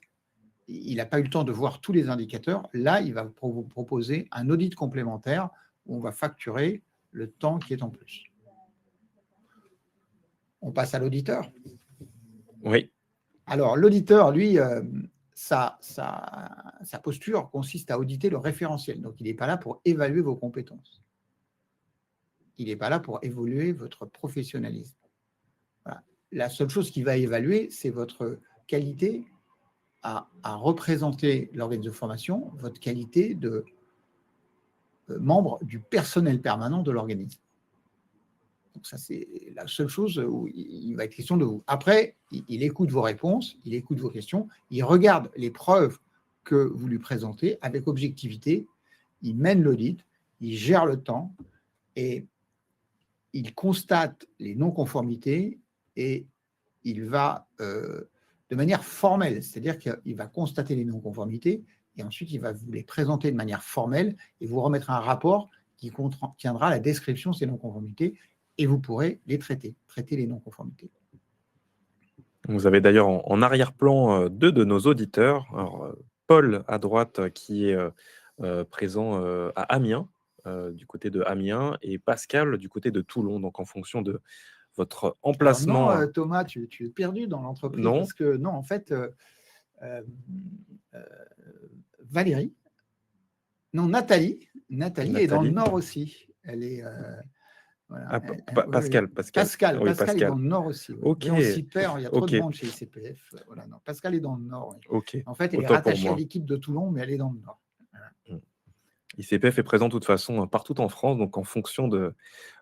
il n'a pas eu le temps de voir tous les indicateurs. Là, il va vous proposer un audit complémentaire où on va facturer le temps qui est en plus. On passe à l'auditeur. Oui. Alors, l'auditeur, lui, sa posture consiste à auditer le référentiel. Donc, il n'est pas là pour évaluer vos compétences. Il n'est pas là pour évaluer votre professionnalisme. Voilà. La seule chose qu'il va évaluer, c'est votre qualité à représenter l'organisme de formation, votre qualité de membre du personnel permanent de l'organisme. Donc ça, c'est la seule chose où il va être question de vous. Après, il écoute vos réponses, il écoute vos questions, il regarde les preuves que vous lui présentez avec objectivité, il mène l'audit, il gère le temps et il constate les non-conformités et il va de manière formelle, c'est-à-dire qu'il va constater les non-conformités et ensuite il va vous les présenter de manière formelle et vous remettre un rapport qui contiendra la description de ces non-conformités et vous pourrez les traiter les non-conformités. Vous avez d'ailleurs en arrière-plan 2 de nos auditeurs. Alors, Paul à droite qui est présent à Amiens, du côté de Amiens, et Pascal du côté de Toulon. Donc en fonction de votre emplacement. Alors non, Thomas, tu es perdu dans l'entreprise Non. parce que non, en fait, Valérie, non, Nathalie est dans le Nord aussi. Elle est voilà, Pascal. Pascal Oui, est dans le Nord aussi. Oui. Ok. Et on s'y perd, il y a trop de monde chez ICPF. Voilà, non, Pascal est dans le Nord. Oui. Ok. En fait, elle est Autant pour rattachée à moi. l'équipe de Toulon, mais elle est dans le Nord. Voilà. ICPF est présent de toute façon partout en France, donc en fonction de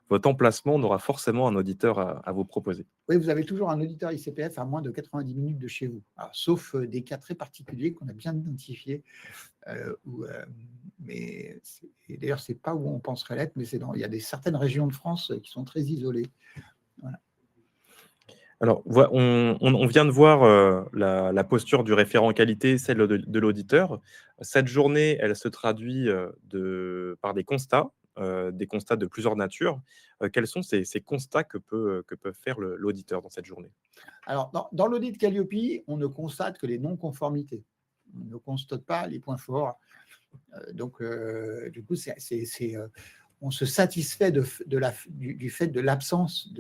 votre emplacement, on aura forcément un auditeur à vous proposer. Oui, vous avez toujours un auditeur ICPF à moins de 90 minutes de chez vous, alors, sauf des cas très particuliers qu'on a bien identifiés. Mais d'ailleurs, ce n'est pas où on penserait l'être, mais il y a certaines régions de France qui sont très isolées. Voilà. Alors, on vient de voir la posture du référent qualité, celle de l'auditeur. Cette journée, elle se traduit par des constats de plusieurs natures. Quels sont ces constats que peut faire l'auditeur dans cette journée? Alors, dans l'audit Calliope, on ne constate que les non-conformités. On ne constate pas les points forts. Donc, du coup, on se satisfait du fait de l'absence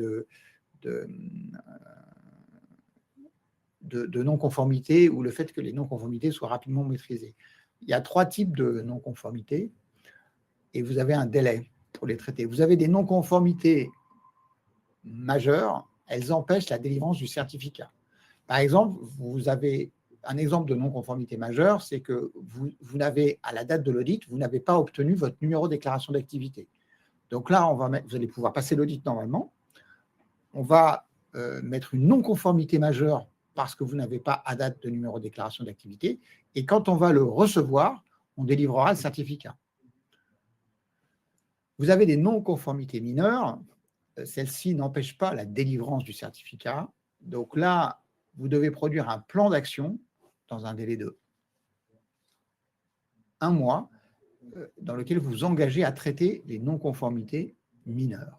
de non-conformité ou le fait que les non-conformités soient rapidement maîtrisées. Il y a 3 types de non-conformités et vous avez un délai pour les traiter. Vous avez des non-conformités majeures, elles empêchent la délivrance du certificat. Par exemple, vous avez un exemple de non-conformité majeure, c'est que vous n'avez, à la date de l'audit, vous n'avez pas obtenu votre numéro de déclaration d'activité. Donc là, vous allez pouvoir passer l'audit normalement. On va mettre une non-conformité majeure parce que vous n'avez pas à date de numéro de déclaration d'activité. Et quand on va le recevoir, on délivrera le certificat. Vous avez des non-conformités mineures. Celles-ci n'empêchent pas la délivrance du certificat. Donc là, vous devez produire un plan d'action dans un délai de 1 mois dans lequel vous vous engagez à traiter les non-conformités mineures.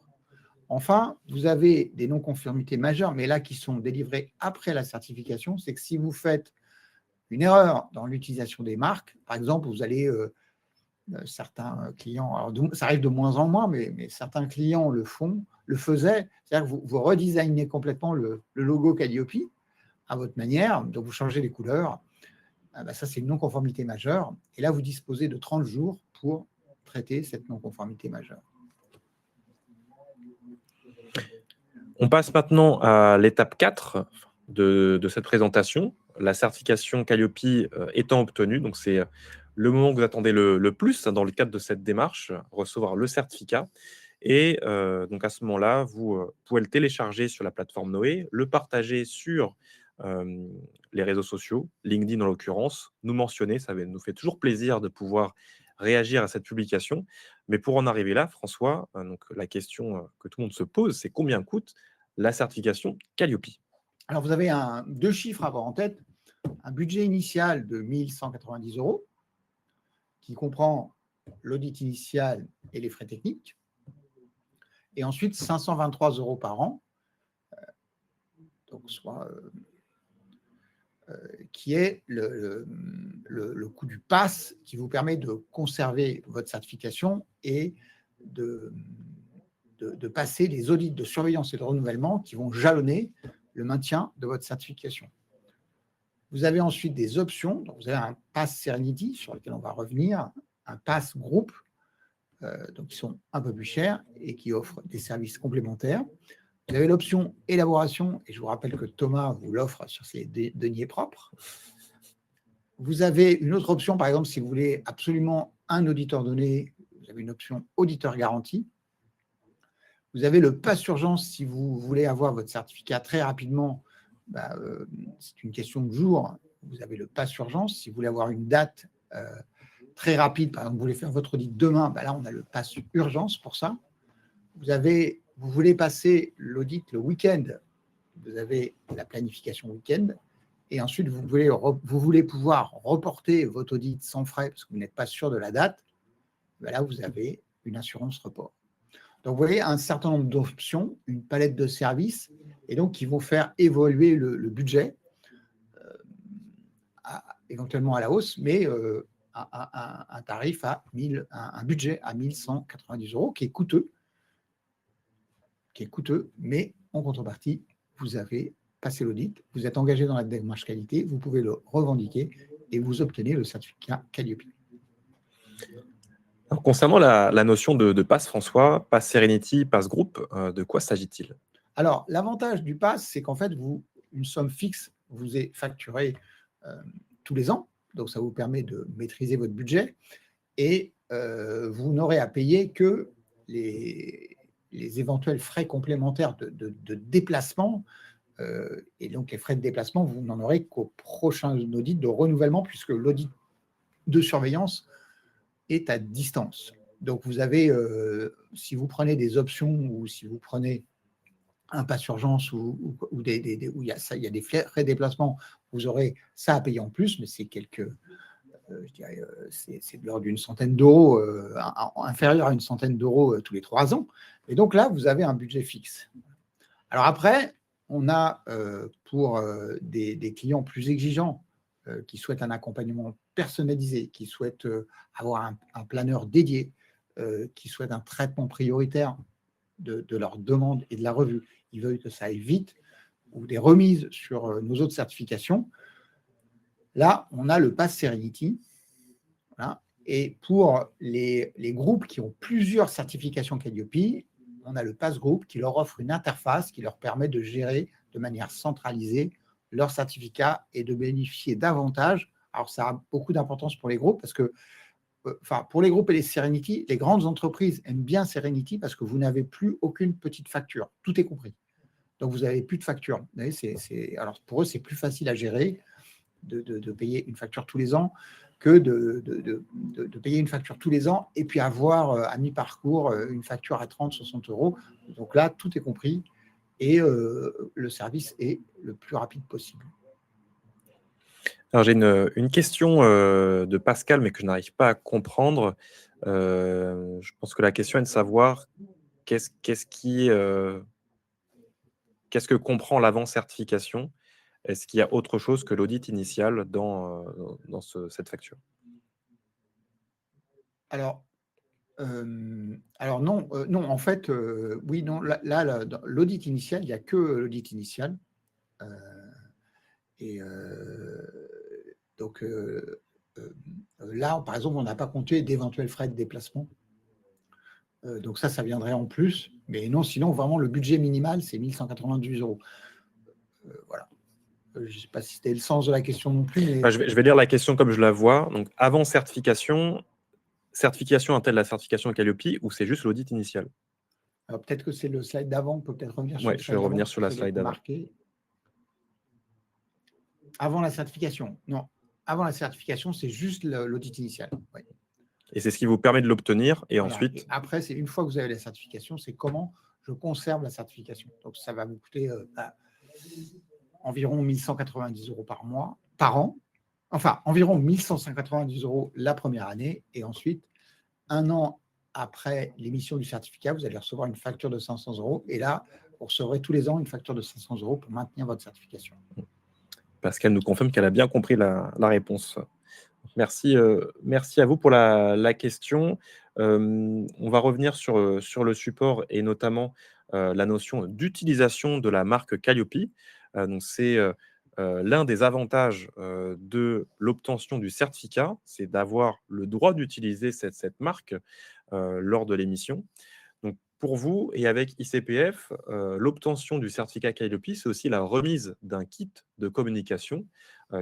Enfin, vous avez des non-conformités majeures, mais là qui sont délivrées après la certification, c'est que si vous faites une erreur dans l'utilisation des marques, par exemple, vous allez, certains clients, alors ça arrive de moins en moins, mais certains clients le faisaient, c'est-à-dire que vous redesignez complètement le logo Calliope à votre manière, donc vous changez les couleurs, ça c'est une non-conformité majeure, et là vous disposez de 30 jours pour traiter cette non-conformité majeure. On passe maintenant à l'étape 4 de cette présentation, la certification Calliope étant obtenue. Donc, c'est le moment que vous attendez le plus dans le cadre de cette démarche, recevoir le certificat. Et donc, à ce moment-là, vous pouvez le télécharger sur la plateforme Noé, le partager sur les réseaux sociaux, LinkedIn en l'occurrence, nous mentionner. Ça nous fait toujours plaisir de pouvoir réagir à cette publication. Mais pour en arriver là, François, donc la question que tout le monde se pose, c'est combien coûte la certification Calliope? Alors, vous avez 2 chiffres à avoir en tête. Un budget initial de 1 190 € qui comprend l'audit initial et les frais techniques. Et ensuite, 523 € par an, donc soit qui est le coût du pass qui vous permet de conserver votre certification et de passer les audits de surveillance et de renouvellement qui vont jalonner le maintien de votre certification. Vous avez ensuite des options. Donc vous avez un pass Serenity sur lequel on va revenir, un pass groupe, donc qui sont un peu plus chers et qui offrent des services complémentaires. Vous avez l'option élaboration, et je vous rappelle que Thomas vous l'offre sur ses deniers propres. Vous avez une autre option, par exemple, si vous voulez absolument un auditeur donné, vous avez une option auditeur garanti. Vous avez le pass urgence si vous voulez avoir votre certificat très rapidement. C'est une question de jours. Vous avez le pass urgence. Si vous voulez avoir une date très rapide, par exemple, vous voulez faire votre audit demain, là, on a le pass urgence pour ça. Vous voulez passer l'audit le week-end, vous avez la planification week-end. Et ensuite, vous voulez pouvoir reporter votre audit sans frais parce que vous n'êtes pas sûr de la date. Là, vous avez une assurance report. Donc, vous voyez un certain nombre d'options, une palette de services, et donc qui vont faire évoluer le budget, éventuellement à la hausse, mais un tarif un budget à 1 190 € qui est coûteux, mais en contrepartie, vous avez passé l'audit, vous êtes engagé dans la démarche qualité, vous pouvez le revendiquer et vous obtenez le certificat Calliope. Alors, concernant la notion de pass, François, pass Serenity, pass groupe, de quoi s'agit-il? Alors, l'avantage du pass, c'est qu'en fait, une somme fixe vous est facturée tous les ans, donc ça vous permet de maîtriser votre budget et vous n'aurez à payer que les éventuels frais complémentaires de déplacement. Et donc, les frais de déplacement, vous n'en aurez qu'au prochain audit de renouvellement, puisque l'audit de surveillance est à distance. Donc, vous avez, si vous prenez des options ou si vous prenez un pass urgence où il y a des frais de déplacement, vous aurez ça à payer en plus, mais c'est je dirais, c'est de l'ordre d'une centaine d'euros, inférieur à une centaine d'euros tous les 3 ans. Et donc là, vous avez un budget fixe. Alors après, on a pour des clients plus exigeants qui souhaitent un accompagnement personnalisé, qui souhaitent avoir un planeur dédié, qui souhaitent un traitement prioritaire de leur demande et de la revue. Ils veulent que ça aille vite. ou des remises sur nos autres certifications. Là, on a le Pass Serenity. Voilà. Et pour les groupes qui ont plusieurs certifications Calliope, on a le Pass Group qui leur offre une interface qui leur permet de gérer de manière centralisée leurs certificats et de bénéficier davantage. Alors, ça a beaucoup d'importance pour les groupes parce que, pour les groupes et les Serenity, les grandes entreprises aiment bien Serenity parce que vous n'avez plus aucune petite facture. Tout est compris. Donc, vous n'avez plus de facture. Vous voyez, alors, pour eux, c'est plus facile à gérer de payer une facture tous les ans que de payer une facture tous les ans et puis avoir à mi-parcours une facture à 30, 60 euros. Donc là, tout est compris et le service est le plus rapide possible. Alors, j'ai une question de Pascal, mais que je n'arrive pas à comprendre. Je pense que la question est de savoir qu'est-ce que comprend l'avant-certification. Est-ce qu'il y a autre chose que l'audit initial dans cette facture? Alors non, non, en fait, oui, non, là, dans l'audit initial, il n'y a que l'audit initial. Et donc là, par exemple, on n'a pas compté d'éventuels frais de déplacement. Donc ça viendrait en plus. Mais non, sinon, vraiment, le budget minimal, c'est 1 192 €. Voilà. Je ne sais pas si c'était le sens de la question non plus. Mais... je vais lire la question comme je la vois. Donc, avant certification a-t-elle la certification Calliope ou c'est juste l'audit initial? Alors peut-être que c'est le slide d'avant. On peut peut-être revenir sur Oui, le je slide vais d'avant. revenir sur la Ça doit slide être d'avant. marqué. Avant la certification. Non. Avant la certification, c'est juste l'audit initial. Oui. Et c'est ce qui vous permet de l'obtenir. Et voilà. ensuite. Et après, c'est une fois que vous avez la certification, c'est comment je conserve la certification. Donc ça va vous coûter environ 1 190 € par an. Enfin, environ 1 190 € la première année. Et ensuite, 1 an après l'émission du certificat, vous allez recevoir une facture de 500 €. Et là, vous recevrez tous les ans une facture de 500 € pour maintenir votre certification. Parce qu'elle nous confirme qu'elle a bien compris la réponse. Merci à vous pour la question. On va revenir sur le support et notamment la notion d'utilisation de la marque Calliope. Donc c'est l'un des avantages de l'obtention du certificat, c'est d'avoir le droit d'utiliser cette marque lors de l'émission. Donc, pour vous et avec ICPF, l'obtention du certificat Calliope, c'est aussi la remise d'un kit de communication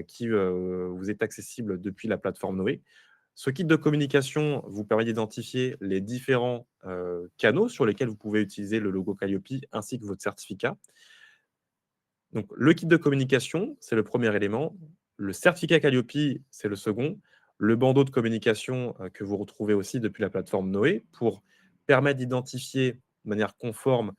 qui vous est accessible depuis la plateforme Noé. Ce kit de communication vous permet d'identifier les différents canaux sur lesquels vous pouvez utiliser le logo Calliope ainsi que votre certificat. Donc, le kit de communication, c'est le premier élément. Le certificat Calliope, c'est le second. Le bandeau de communication que vous retrouvez aussi depuis la plateforme Noé pour permettre d'identifier de manière conforme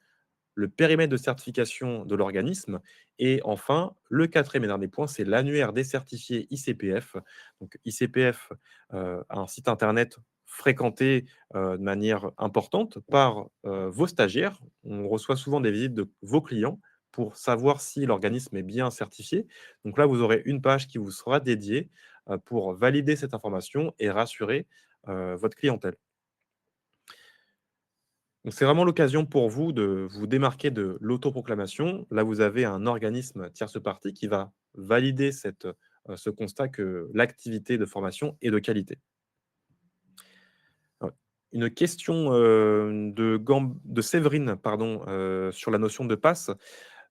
le périmètre de certification de l'organisme. Et enfin, le quatrième et dernier point, c'est l'annuaire des certifiés ICPF. Donc, ICPF a un site internet fréquenté de manière importante par vos stagiaires. On reçoit souvent des visites de vos clients pour savoir si l'organisme est bien certifié. Donc là, vous aurez une page qui vous sera dédiée pour valider cette information et rassurer votre clientèle. Donc, c'est vraiment l'occasion pour vous de vous démarquer de l'autoproclamation. Là, vous avez un organisme tierce partie qui va valider ce constat que l'activité de formation est de qualité. Une question de Séverine sur la notion de pass.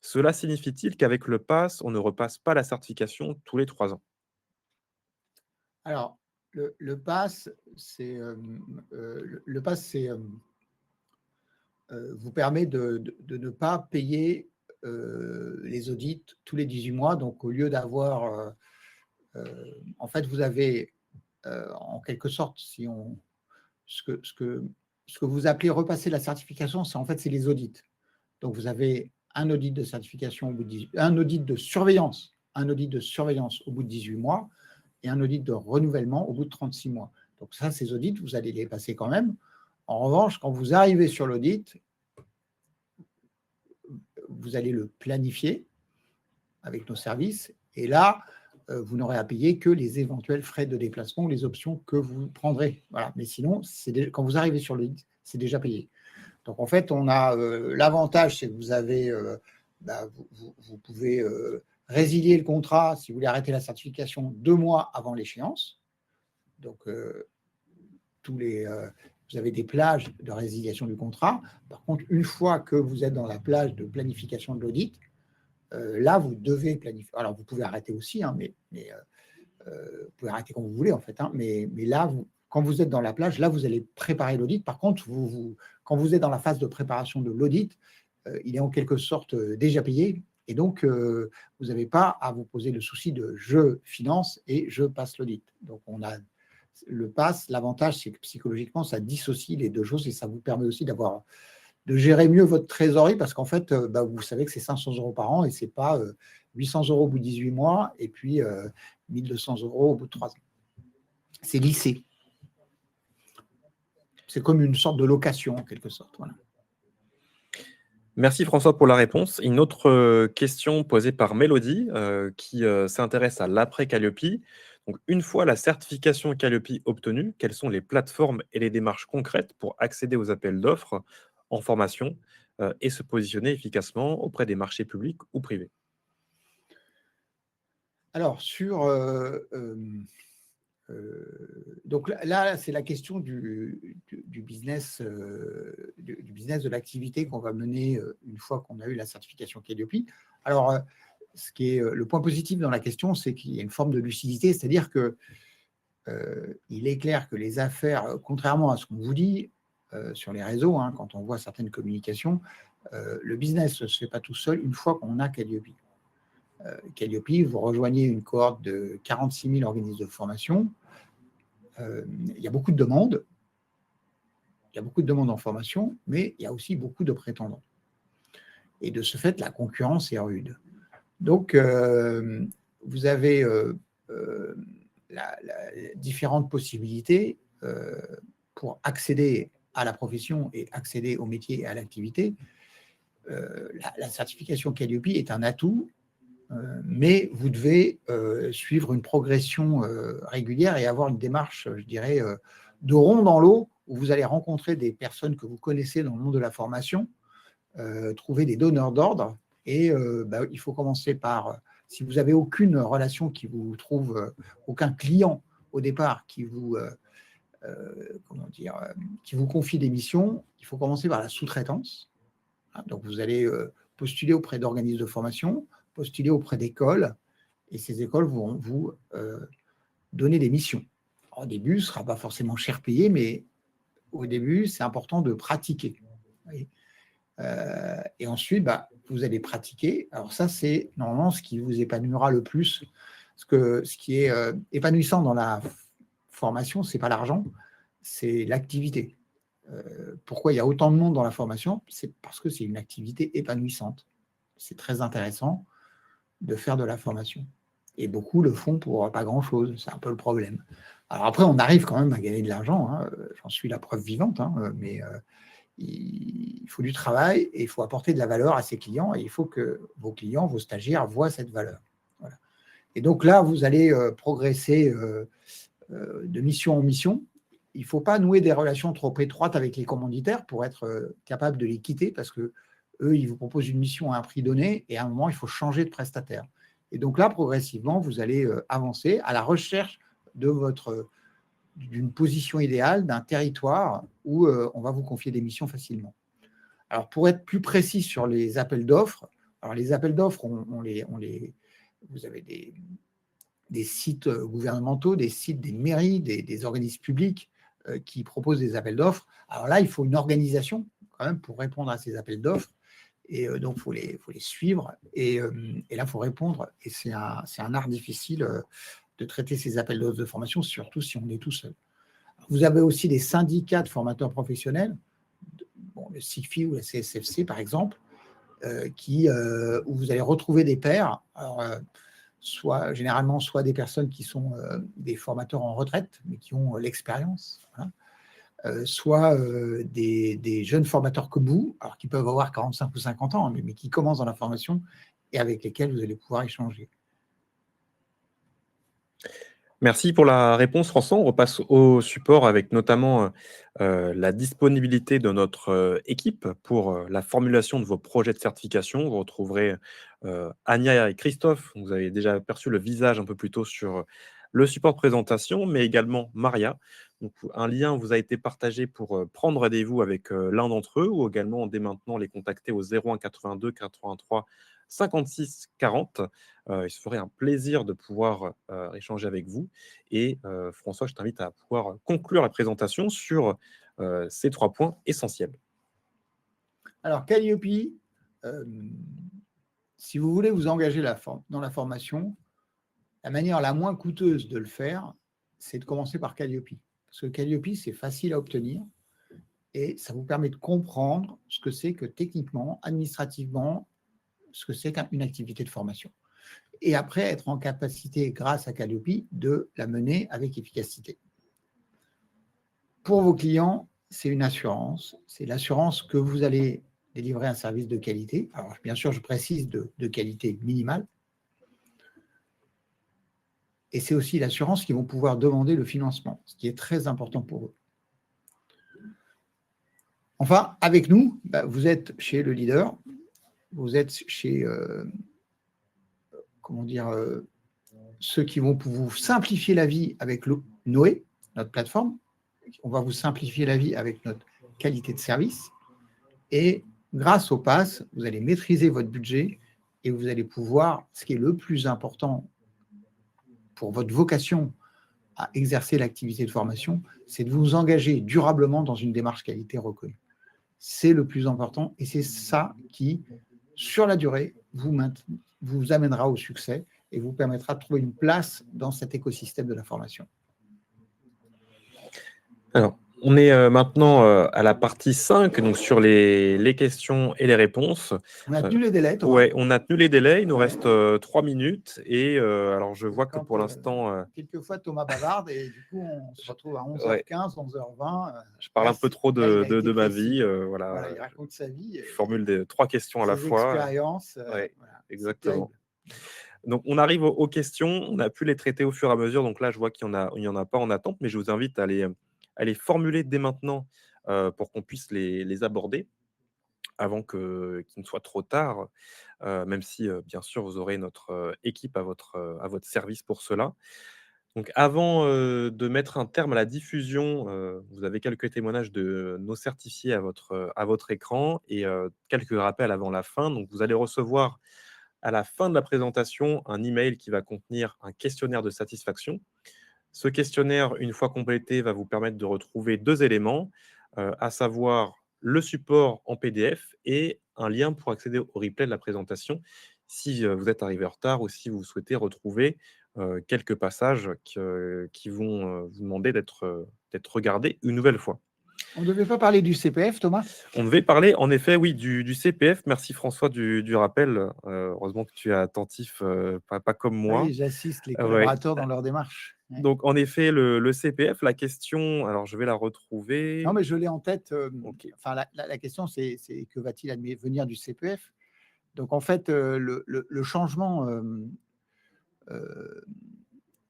Cela signifie-t-il qu'avec le pass, on ne repasse pas la certification tous les 3 ans? Alors, le pass, c'est vous permet de ne pas payer les audits tous les 18 mois. Donc, au lieu d'avoir, en fait, vous avez en quelque sorte, ce que vous appelez repasser la certification, c'est les audits. Donc, vous avez un audit de certification au bout de un audit de surveillance au bout de 18 mois et un audit de renouvellement au bout de 36 mois. Donc ça, ces audits, vous allez les passer quand même. En revanche, quand vous arrivez sur l'audit, vous allez le planifier avec nos services et là, vous n'aurez à payer que les éventuels frais de déplacement ou les options que vous prendrez. Voilà. Mais sinon, quand vous arrivez sur l'audit, c'est déjà payé. Donc en fait, on a l'avantage, c'est que vous avez vous pouvez résilier le contrat si vous voulez arrêter la certification 2 mois avant l'échéance. Donc, vous avez des plages de résiliation du contrat. Par contre, une fois que vous êtes dans la plage de planification de l'audit, là, vous devez planifier. Alors, vous pouvez arrêter aussi, hein, mais vous pouvez arrêter quand vous voulez, en fait. Hein, mais là, quand vous êtes dans la plage, là, vous allez préparer l'audit. Par contre, quand vous êtes dans la phase de préparation de l'audit, il est en quelque sorte déjà payé. Et donc, vous n'avez pas à vous poser le souci de je finance et je passe l'audit. Donc, on a le pass. L'avantage, c'est que psychologiquement, ça dissocie les deux choses et ça vous permet aussi de gérer mieux votre trésorerie parce qu'en fait, vous savez que c'est 500 € par an et ce n'est pas 800 € au bout de 18 mois et puis 1200 € au bout de 3 ans. C'est lissé. C'est comme une sorte de location en quelque sorte. Voilà. Merci François pour la réponse. Une autre question posée par Mélodie qui s'intéresse à l'après Calliope. Donc, une fois la certification Calliope obtenue, quelles sont les plateformes et les démarches concrètes pour accéder aux appels d'offres en formation et se positionner efficacement auprès des marchés publics ou privés? Alors, donc là, c'est la question du business, du business de l'activité qu'on va mener une fois qu'on a eu la certification Calliope. Alors, ce qui est le point positif dans la question, c'est qu'il y a une forme de lucidité, c'est-à-dire que il est clair que les affaires, contrairement à ce qu'on vous dit sur les réseaux, hein, quand on voit certaines communications, le business ne se fait pas tout seul une fois qu'on a Calliope. Calliope, vous rejoignez une cohorte de 46 000 organismes de formation. Il y a beaucoup de demandes. Il y a beaucoup de demandes en formation, mais il y a aussi beaucoup de prétendants. Et de ce fait, la concurrence est rude. Donc, vous avez différentes possibilités pour accéder à la profession et accéder au métier et à l'activité. La certification Calliope est un atout, mais vous devez suivre une progression régulière et avoir une démarche, je dirais, de rond dans l'eau, où vous allez rencontrer des personnes que vous connaissez dans le monde de la formation, trouver des donneurs d'ordre, et il faut commencer par, si vous n'avez aucune relation qui vous trouve, aucun client au départ qui vous, qui vous confie des missions, il faut commencer par la sous-traitance. Donc, vous allez postuler auprès d'organismes de formation, postuler auprès d'écoles, et ces écoles vont vous donner des missions. Alors, au début, ce ne sera pas forcément cher payé, mais au début, c'est important de pratiquer. Et ensuite, vous allez pratiquer. Alors ça, c'est normalement ce qui vous épanouira le plus. Parce que ce qui est épanouissant dans la formation, ce n'est pas l'argent, c'est l'activité. Pourquoi il y a autant de monde dans la formation? C'est parce que c'est une activité épanouissante. C'est très intéressant de faire de la formation. Et beaucoup le font pour pas grand-chose. C'est un peu le problème. Alors après, on arrive quand même à gagner de l'argent. Hein. J'en suis la preuve vivante. Hein. Mais il faut du travail et il faut apporter de la valeur à ses clients. Et il faut que vos clients, vos stagiaires voient cette valeur. Voilà. Et donc là, vous allez progresser de mission en mission. Il ne faut pas nouer des relations trop étroites avec les commanditaires pour être capable de les quitter parce que eux, ils vous proposent une mission à un prix donné et à un moment, il faut changer de prestataire. Et donc là, progressivement, vous allez avancer à la recherche d'une position idéale, d'un territoire où on va vous confier des missions facilement. Alors, pour être plus précis sur les appels d'offres, alors les appels d'offres, vous avez des sites gouvernementaux, des sites des mairies, des organismes publics qui proposent des appels d'offres. Alors là, il faut une organisation quand même pour répondre à ces appels d'offres. Et donc, il faut les suivre. Et là, il faut répondre. Et c'est un art difficile de traiter ces appels d'offres de formation, surtout si on est tout seul. Vous avez aussi des syndicats de formateurs professionnels, le SIFI ou la CSFC, par exemple, où vous allez retrouver des pairs. Alors, généralement, soit des personnes qui sont des formateurs en retraite, mais qui ont l'expérience, hein, soit des jeunes formateurs comme vous, alors qui peuvent avoir 45 ou 50 ans, mais qui commencent dans la formation et avec lesquels vous allez pouvoir échanger. Merci pour la réponse, François. On repasse au support avec notamment la disponibilité de notre équipe pour la formulation de vos projets de certification. Vous retrouverez Ania et Christophe. Vous avez déjà aperçu le visage un peu plus tôt sur le support de présentation, mais également Maria. Donc, un lien vous a été partagé pour prendre rendez-vous avec l'un d'entre eux ou également dès maintenant les contacter au 01 82 83 56 40. Il se ferait un plaisir de pouvoir échanger avec vous. Et François, je t'invite à pouvoir conclure la présentation sur ces 3 points essentiels. Alors, Calliope, si vous voulez vous engager dans la formation, la manière la moins coûteuse de le faire, c'est de commencer par Calliope. Parce que Calliope, c'est facile à obtenir et ça vous permet de comprendre ce que c'est que techniquement, administrativement, ce que c'est qu'une activité de formation. Et après, être en capacité, grâce à Calliope, de la mener avec efficacité. Pour vos clients, c'est une assurance. C'est l'assurance que vous allez délivrer un service de qualité. Alors, bien sûr, je précise de qualité minimale. Et c'est aussi l'assurance qu'ils vont pouvoir demander le financement, ce qui est très important pour eux. Enfin, avec nous, vous êtes chez le leader, vous êtes chez ceux qui vont vous simplifier la vie avec Noé, notre plateforme. On va vous simplifier la vie avec notre qualité de service. Et grâce au pass, vous allez maîtriser votre budget et vous allez pouvoir, ce qui est le plus important pour votre vocation à exercer l'activité de formation, c'est de vous engager durablement dans une démarche qualité reconnue. C'est le plus important et c'est ça qui, sur la durée, vous amènera au succès et vous permettra de trouver une place dans cet écosystème de la formation. Alors, on est maintenant à la partie 5, donc sur les questions et les réponses. On a tenu les délais, Thomas. Oui, on a tenu les délais. Il nous reste 3 minutes. Et alors, je vois que pour l'instant. Quelquefois, Thomas bavarde et du coup, on se retrouve à 11h15, 11h20. Je parle un peu trop de ma vie. Voilà, il raconte sa vie. Je formule 3 questions à la fois. Ses expériences. Ouais, voilà, exactement. Donc, on arrive aux questions. On a pu les traiter au fur et à mesure. Donc là, je vois qu'il n'y en a pas en attente, mais je vous invite à les formuler dès maintenant pour qu'on puisse les aborder avant qu'il ne soit trop tard, même si, bien sûr, vous aurez notre équipe à votre service pour cela. Donc avant de mettre un terme à la diffusion, vous avez quelques témoignages de nos certifiés à votre écran et quelques rappels avant la fin. Donc vous allez recevoir à la fin de la présentation un email qui va contenir un questionnaire de satisfaction. Ce questionnaire, une fois complété, va vous permettre de retrouver 2 éléments, à savoir le support en PDF et un lien pour accéder au replay de la présentation si vous êtes arrivé en retard ou si vous souhaitez retrouver quelques passages qui vont vous demander d'être regardés une nouvelle fois. On ne devait pas parler du CPF, Thomas? On devait parler, en effet, oui, du CPF. Merci François du rappel. Heureusement que tu es attentif, pas comme moi. Oui, j'assiste les collaborateurs dans leur démarche. Ouais. Donc, en effet, le CPF, la question, alors je vais la retrouver. Non, mais je l'ai en tête. Okay. Enfin, la question, c'est que va-t-il advenir du CPF? Donc, en fait, le changement...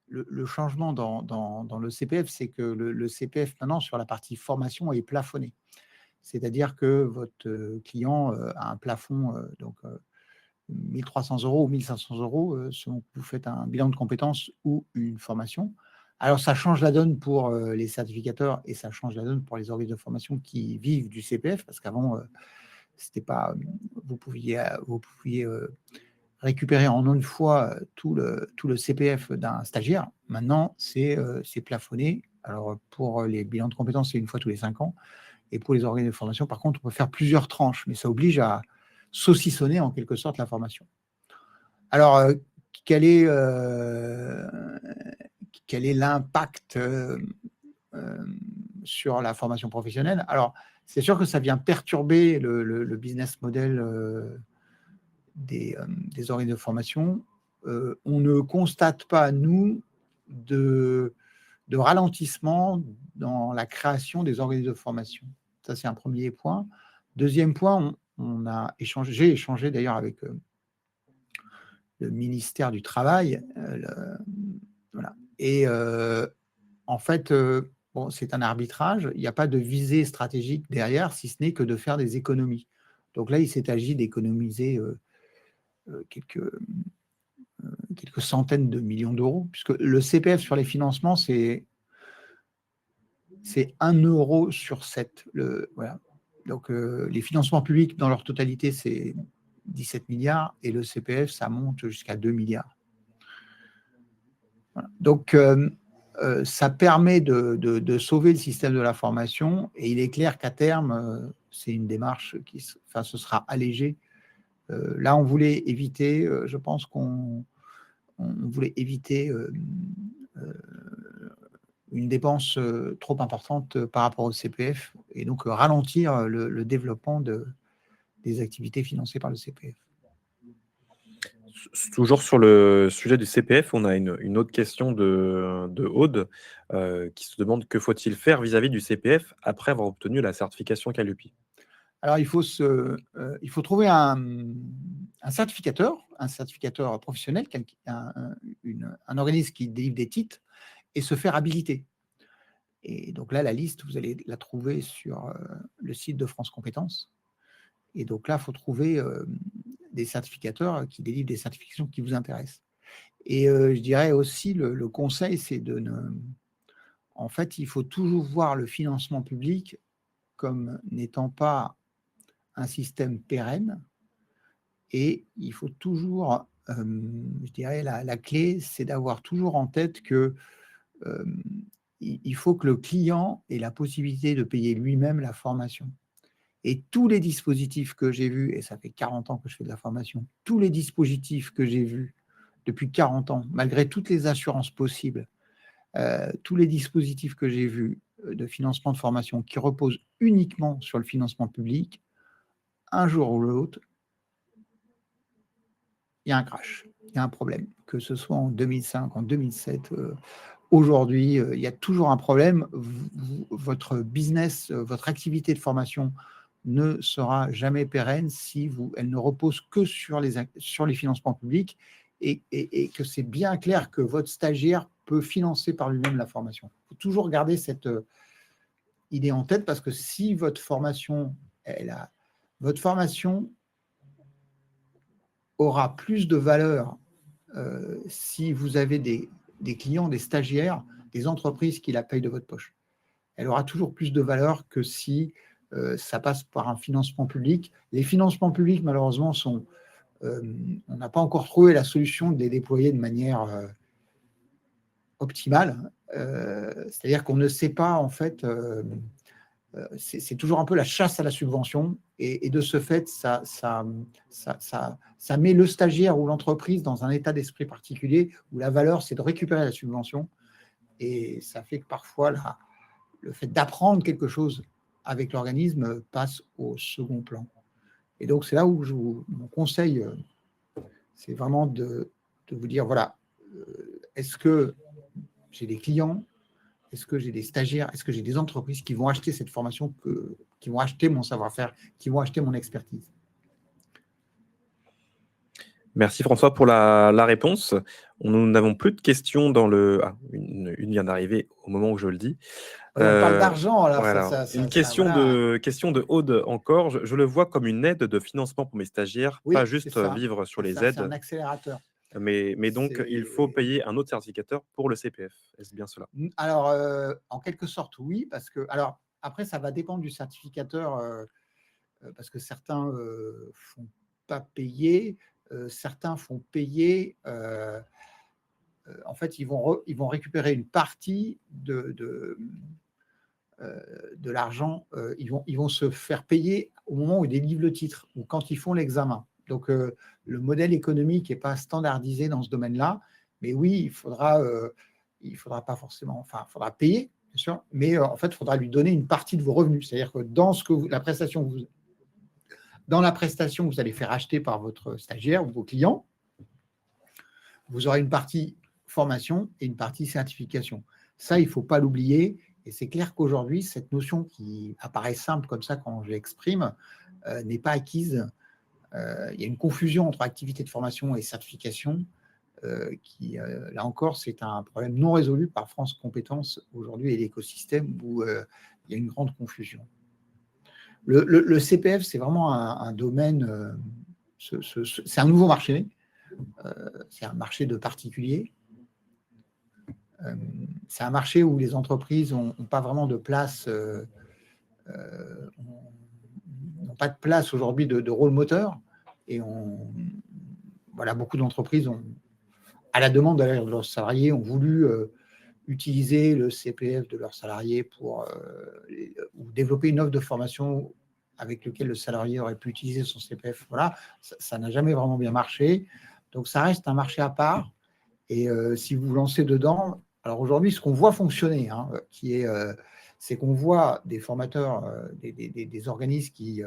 le changement dans le CPF, c'est que le CPF, maintenant, sur la partie formation, est plafonné. C'est-à-dire que votre client a un plafond, donc 1 300 € ou 1 500 € selon que vous faites un bilan de compétences ou une formation. Alors, ça change la donne pour les certificateurs et ça change la donne pour les organismes de formation qui vivent du CPF, parce qu'avant, c'était pas, vous pouviez récupérer en une fois tout le CPF d'un stagiaire. Maintenant, c'est plafonné. Alors, pour les bilans de compétences, c'est une fois tous les 5 ans. Et pour les organismes de formation, par contre, on peut faire plusieurs tranches, mais ça oblige à saucissonner en quelque sorte la formation. Alors, quel est l'impact sur la formation professionnelle? Alors, c'est sûr que ça vient perturber le business model des organismes de formation. On ne constate pas, nous, de ralentissement dans la création des organismes de formation. Ça, c'est un premier point. Deuxième point, j'ai échangé d'ailleurs avec le ministère du Travail. Voilà. Et en fait, bon, c'est un arbitrage. Il n'y a pas de visée stratégique derrière, si ce n'est que de faire des économies. Donc là, il s'est agi d'économiser quelques centaines de millions d'euros, puisque le CPF sur les financements, c'est 1 euro sur 7. Voilà. Donc, les financements publics, dans leur totalité, c'est 17 milliards, et le CPF, ça monte jusqu'à 2 milliards. Voilà. Donc, ça permet de sauver le système de la formation, et il est clair qu'à terme, c'est une démarche ce sera allégé. Là, on voulait éviter, je pense qu'on voulait éviter une dépense trop importante par rapport au CPF, et donc ralentir le développement des activités financées par le CPF. Toujours sur le sujet du CPF, on a une autre question de Aude qui se demande que faut-il faire vis-à-vis du CPF après avoir obtenu la certification Qualupy. Alors, il faut trouver un certificateur professionnel, un organisme qui délivre des titres, et se faire habiliter. Et donc là, la liste, vous allez la trouver sur le site de France Compétences. Et donc là, il faut trouver des certificateurs qui délivrent des certifications qui vous intéressent. Et je dirais aussi, le conseil, c'est en fait, il faut toujours voir le financement public comme n'étant pas un système pérenne, et il faut toujours, je dirais, la clé, c'est d'avoir toujours en tête que il faut que le client ait la possibilité de payer lui-même la formation. Et tous les dispositifs que j'ai vus, et ça fait 40 ans que je fais de la formation, tous les dispositifs que j'ai vus depuis 40 ans, malgré toutes les assurances possibles, tous les dispositifs que j'ai vus de financement de formation qui reposent uniquement sur le financement public, un jour ou l'autre, il y a un crash, il y a un problème. Que ce soit en 2005, en 2007, aujourd'hui, il y a toujours un problème. Votre business, votre activité de formation ne sera jamais pérenne si elle ne repose que sur les financements publics, et que c'est bien clair que votre stagiaire peut financer par lui-même la formation. Il faut toujours garder cette idée en tête, parce que si votre formation aura plus de valeur si vous avez des clients, des stagiaires, des entreprises qui la payent de votre poche. Elle aura toujours plus de valeur que si ça passe par un financement public. Les financements publics, malheureusement, on n'a pas encore trouvé la solution de les déployer de manière optimale. C'est-à-dire qu'on ne sait pas, en fait, c'est toujours un peu la chasse à la subvention, et de ce fait, ça met le stagiaire ou l'entreprise dans un état d'esprit particulier où la valeur, c'est de récupérer la subvention, et ça fait que parfois, le fait d'apprendre quelque chose avec l'organisme passe au second plan. Et donc, c'est là où mon conseil, c'est vraiment de vous dire, voilà, est-ce que j'ai des clients ? Est-ce que j'ai des stagiaires? Est-ce que j'ai des entreprises qui vont acheter cette formation, qui vont acheter mon savoir-faire, qui vont acheter mon expertise? Merci François pour la réponse. Nous n'avons plus de questions dans le... Ah, une vient d'arriver au moment où je le dis. Oui, on parle d'argent, alors voilà. Une question, voilà. question de Aude encore. Je le vois comme une aide de financement pour mes stagiaires, Oui, pas c'est juste ça. vivre sur les C'est aides. un accélérateur. Mais donc, il faut payer un autre certificateur pour le CPF. Est-ce bien cela? Alors, en quelque sorte, oui, parce que, alors, après, ça va dépendre du certificateur, parce que certains ne font pas payer, certains font payer. En fait, ils vont récupérer une partie de l'argent. Ils vont se faire payer au moment où ils délivrent le titre ou quand ils font l'examen. Donc, le modèle économique n'est pas standardisé dans ce domaine-là. Mais oui, il faudra pas forcément, enfin, il faudra payer, bien sûr, mais en fait, il faudra lui donner une partie de vos revenus. C'est-à-dire que dans la prestation que vous allez faire acheter par votre stagiaire ou vos clients, vous aurez une partie formation et une partie certification. Ça, il ne faut pas l'oublier. Et c'est clair qu'aujourd'hui, cette notion qui apparaît simple comme ça quand je l'exprime n'est pas acquise. Il y a une confusion entre activité de formation et certification là encore, c'est un problème non résolu par France Compétences aujourd'hui et l'écosystème où il y a une grande confusion. Le CPF, c'est vraiment un domaine, c'est un nouveau marché, c'est un marché de particuliers. C'est un marché où les entreprises n'ont pas vraiment de place, n'ont pas de place aujourd'hui de rôle moteur. Et voilà, beaucoup d'entreprises, à la demande de leurs salariés, ont voulu utiliser le CPF de leurs salariés pour ou développer une offre de formation avec laquelle le salarié aurait pu utiliser son CPF. Voilà, ça n'a jamais vraiment bien marché. Donc, ça reste un marché à part. Et si vous vous lancez dedans, alors aujourd'hui, ce qu'on voit fonctionner, c'est qu'on voit des formateurs, des organismes qui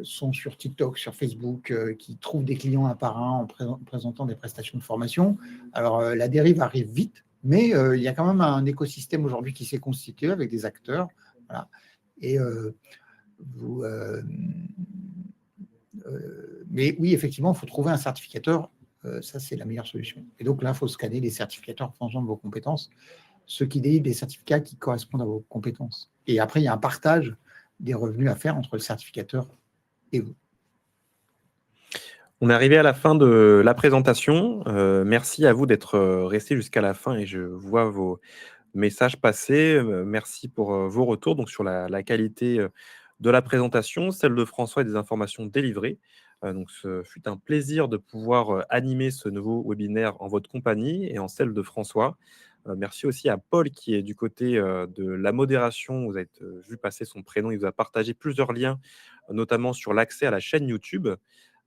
sont sur TikTok, sur Facebook, qui trouvent des clients un par un en présentant des prestations de formation. Alors, la dérive arrive vite, mais il y a quand même un écosystème aujourd'hui qui s'est constitué avec des acteurs. Voilà. Et mais oui, effectivement, il faut trouver un certificateur. Ça, c'est la meilleure solution. Et donc là, il faut scanner les certificateurs en fonction de vos compétences, ceux qui délivrent des certificats qui correspondent à vos compétences. Et après, il y a un partage des revenus à faire entre le certificateur et vous. On est arrivé à la fin de la présentation. Merci à vous d'être resté jusqu'à la fin et je vois vos messages passer. Merci pour vos retours donc, sur la qualité de la présentation, celle de François et des informations délivrées. Donc, ce fut un plaisir de pouvoir animer ce nouveau webinaire en votre compagnie et en celle de François. Merci aussi à Paul qui est du côté de la modération. Vous avez vu passer son prénom. Il vous a partagé plusieurs liens, notamment sur l'accès à la chaîne YouTube.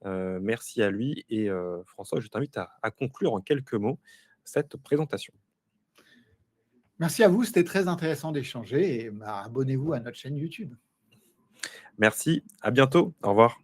Merci à lui. Et François, je t'invite à conclure en quelques mots cette présentation. Merci à vous, c'était très intéressant d'échanger et abonnez-vous à notre chaîne YouTube. Merci, à bientôt. Au revoir.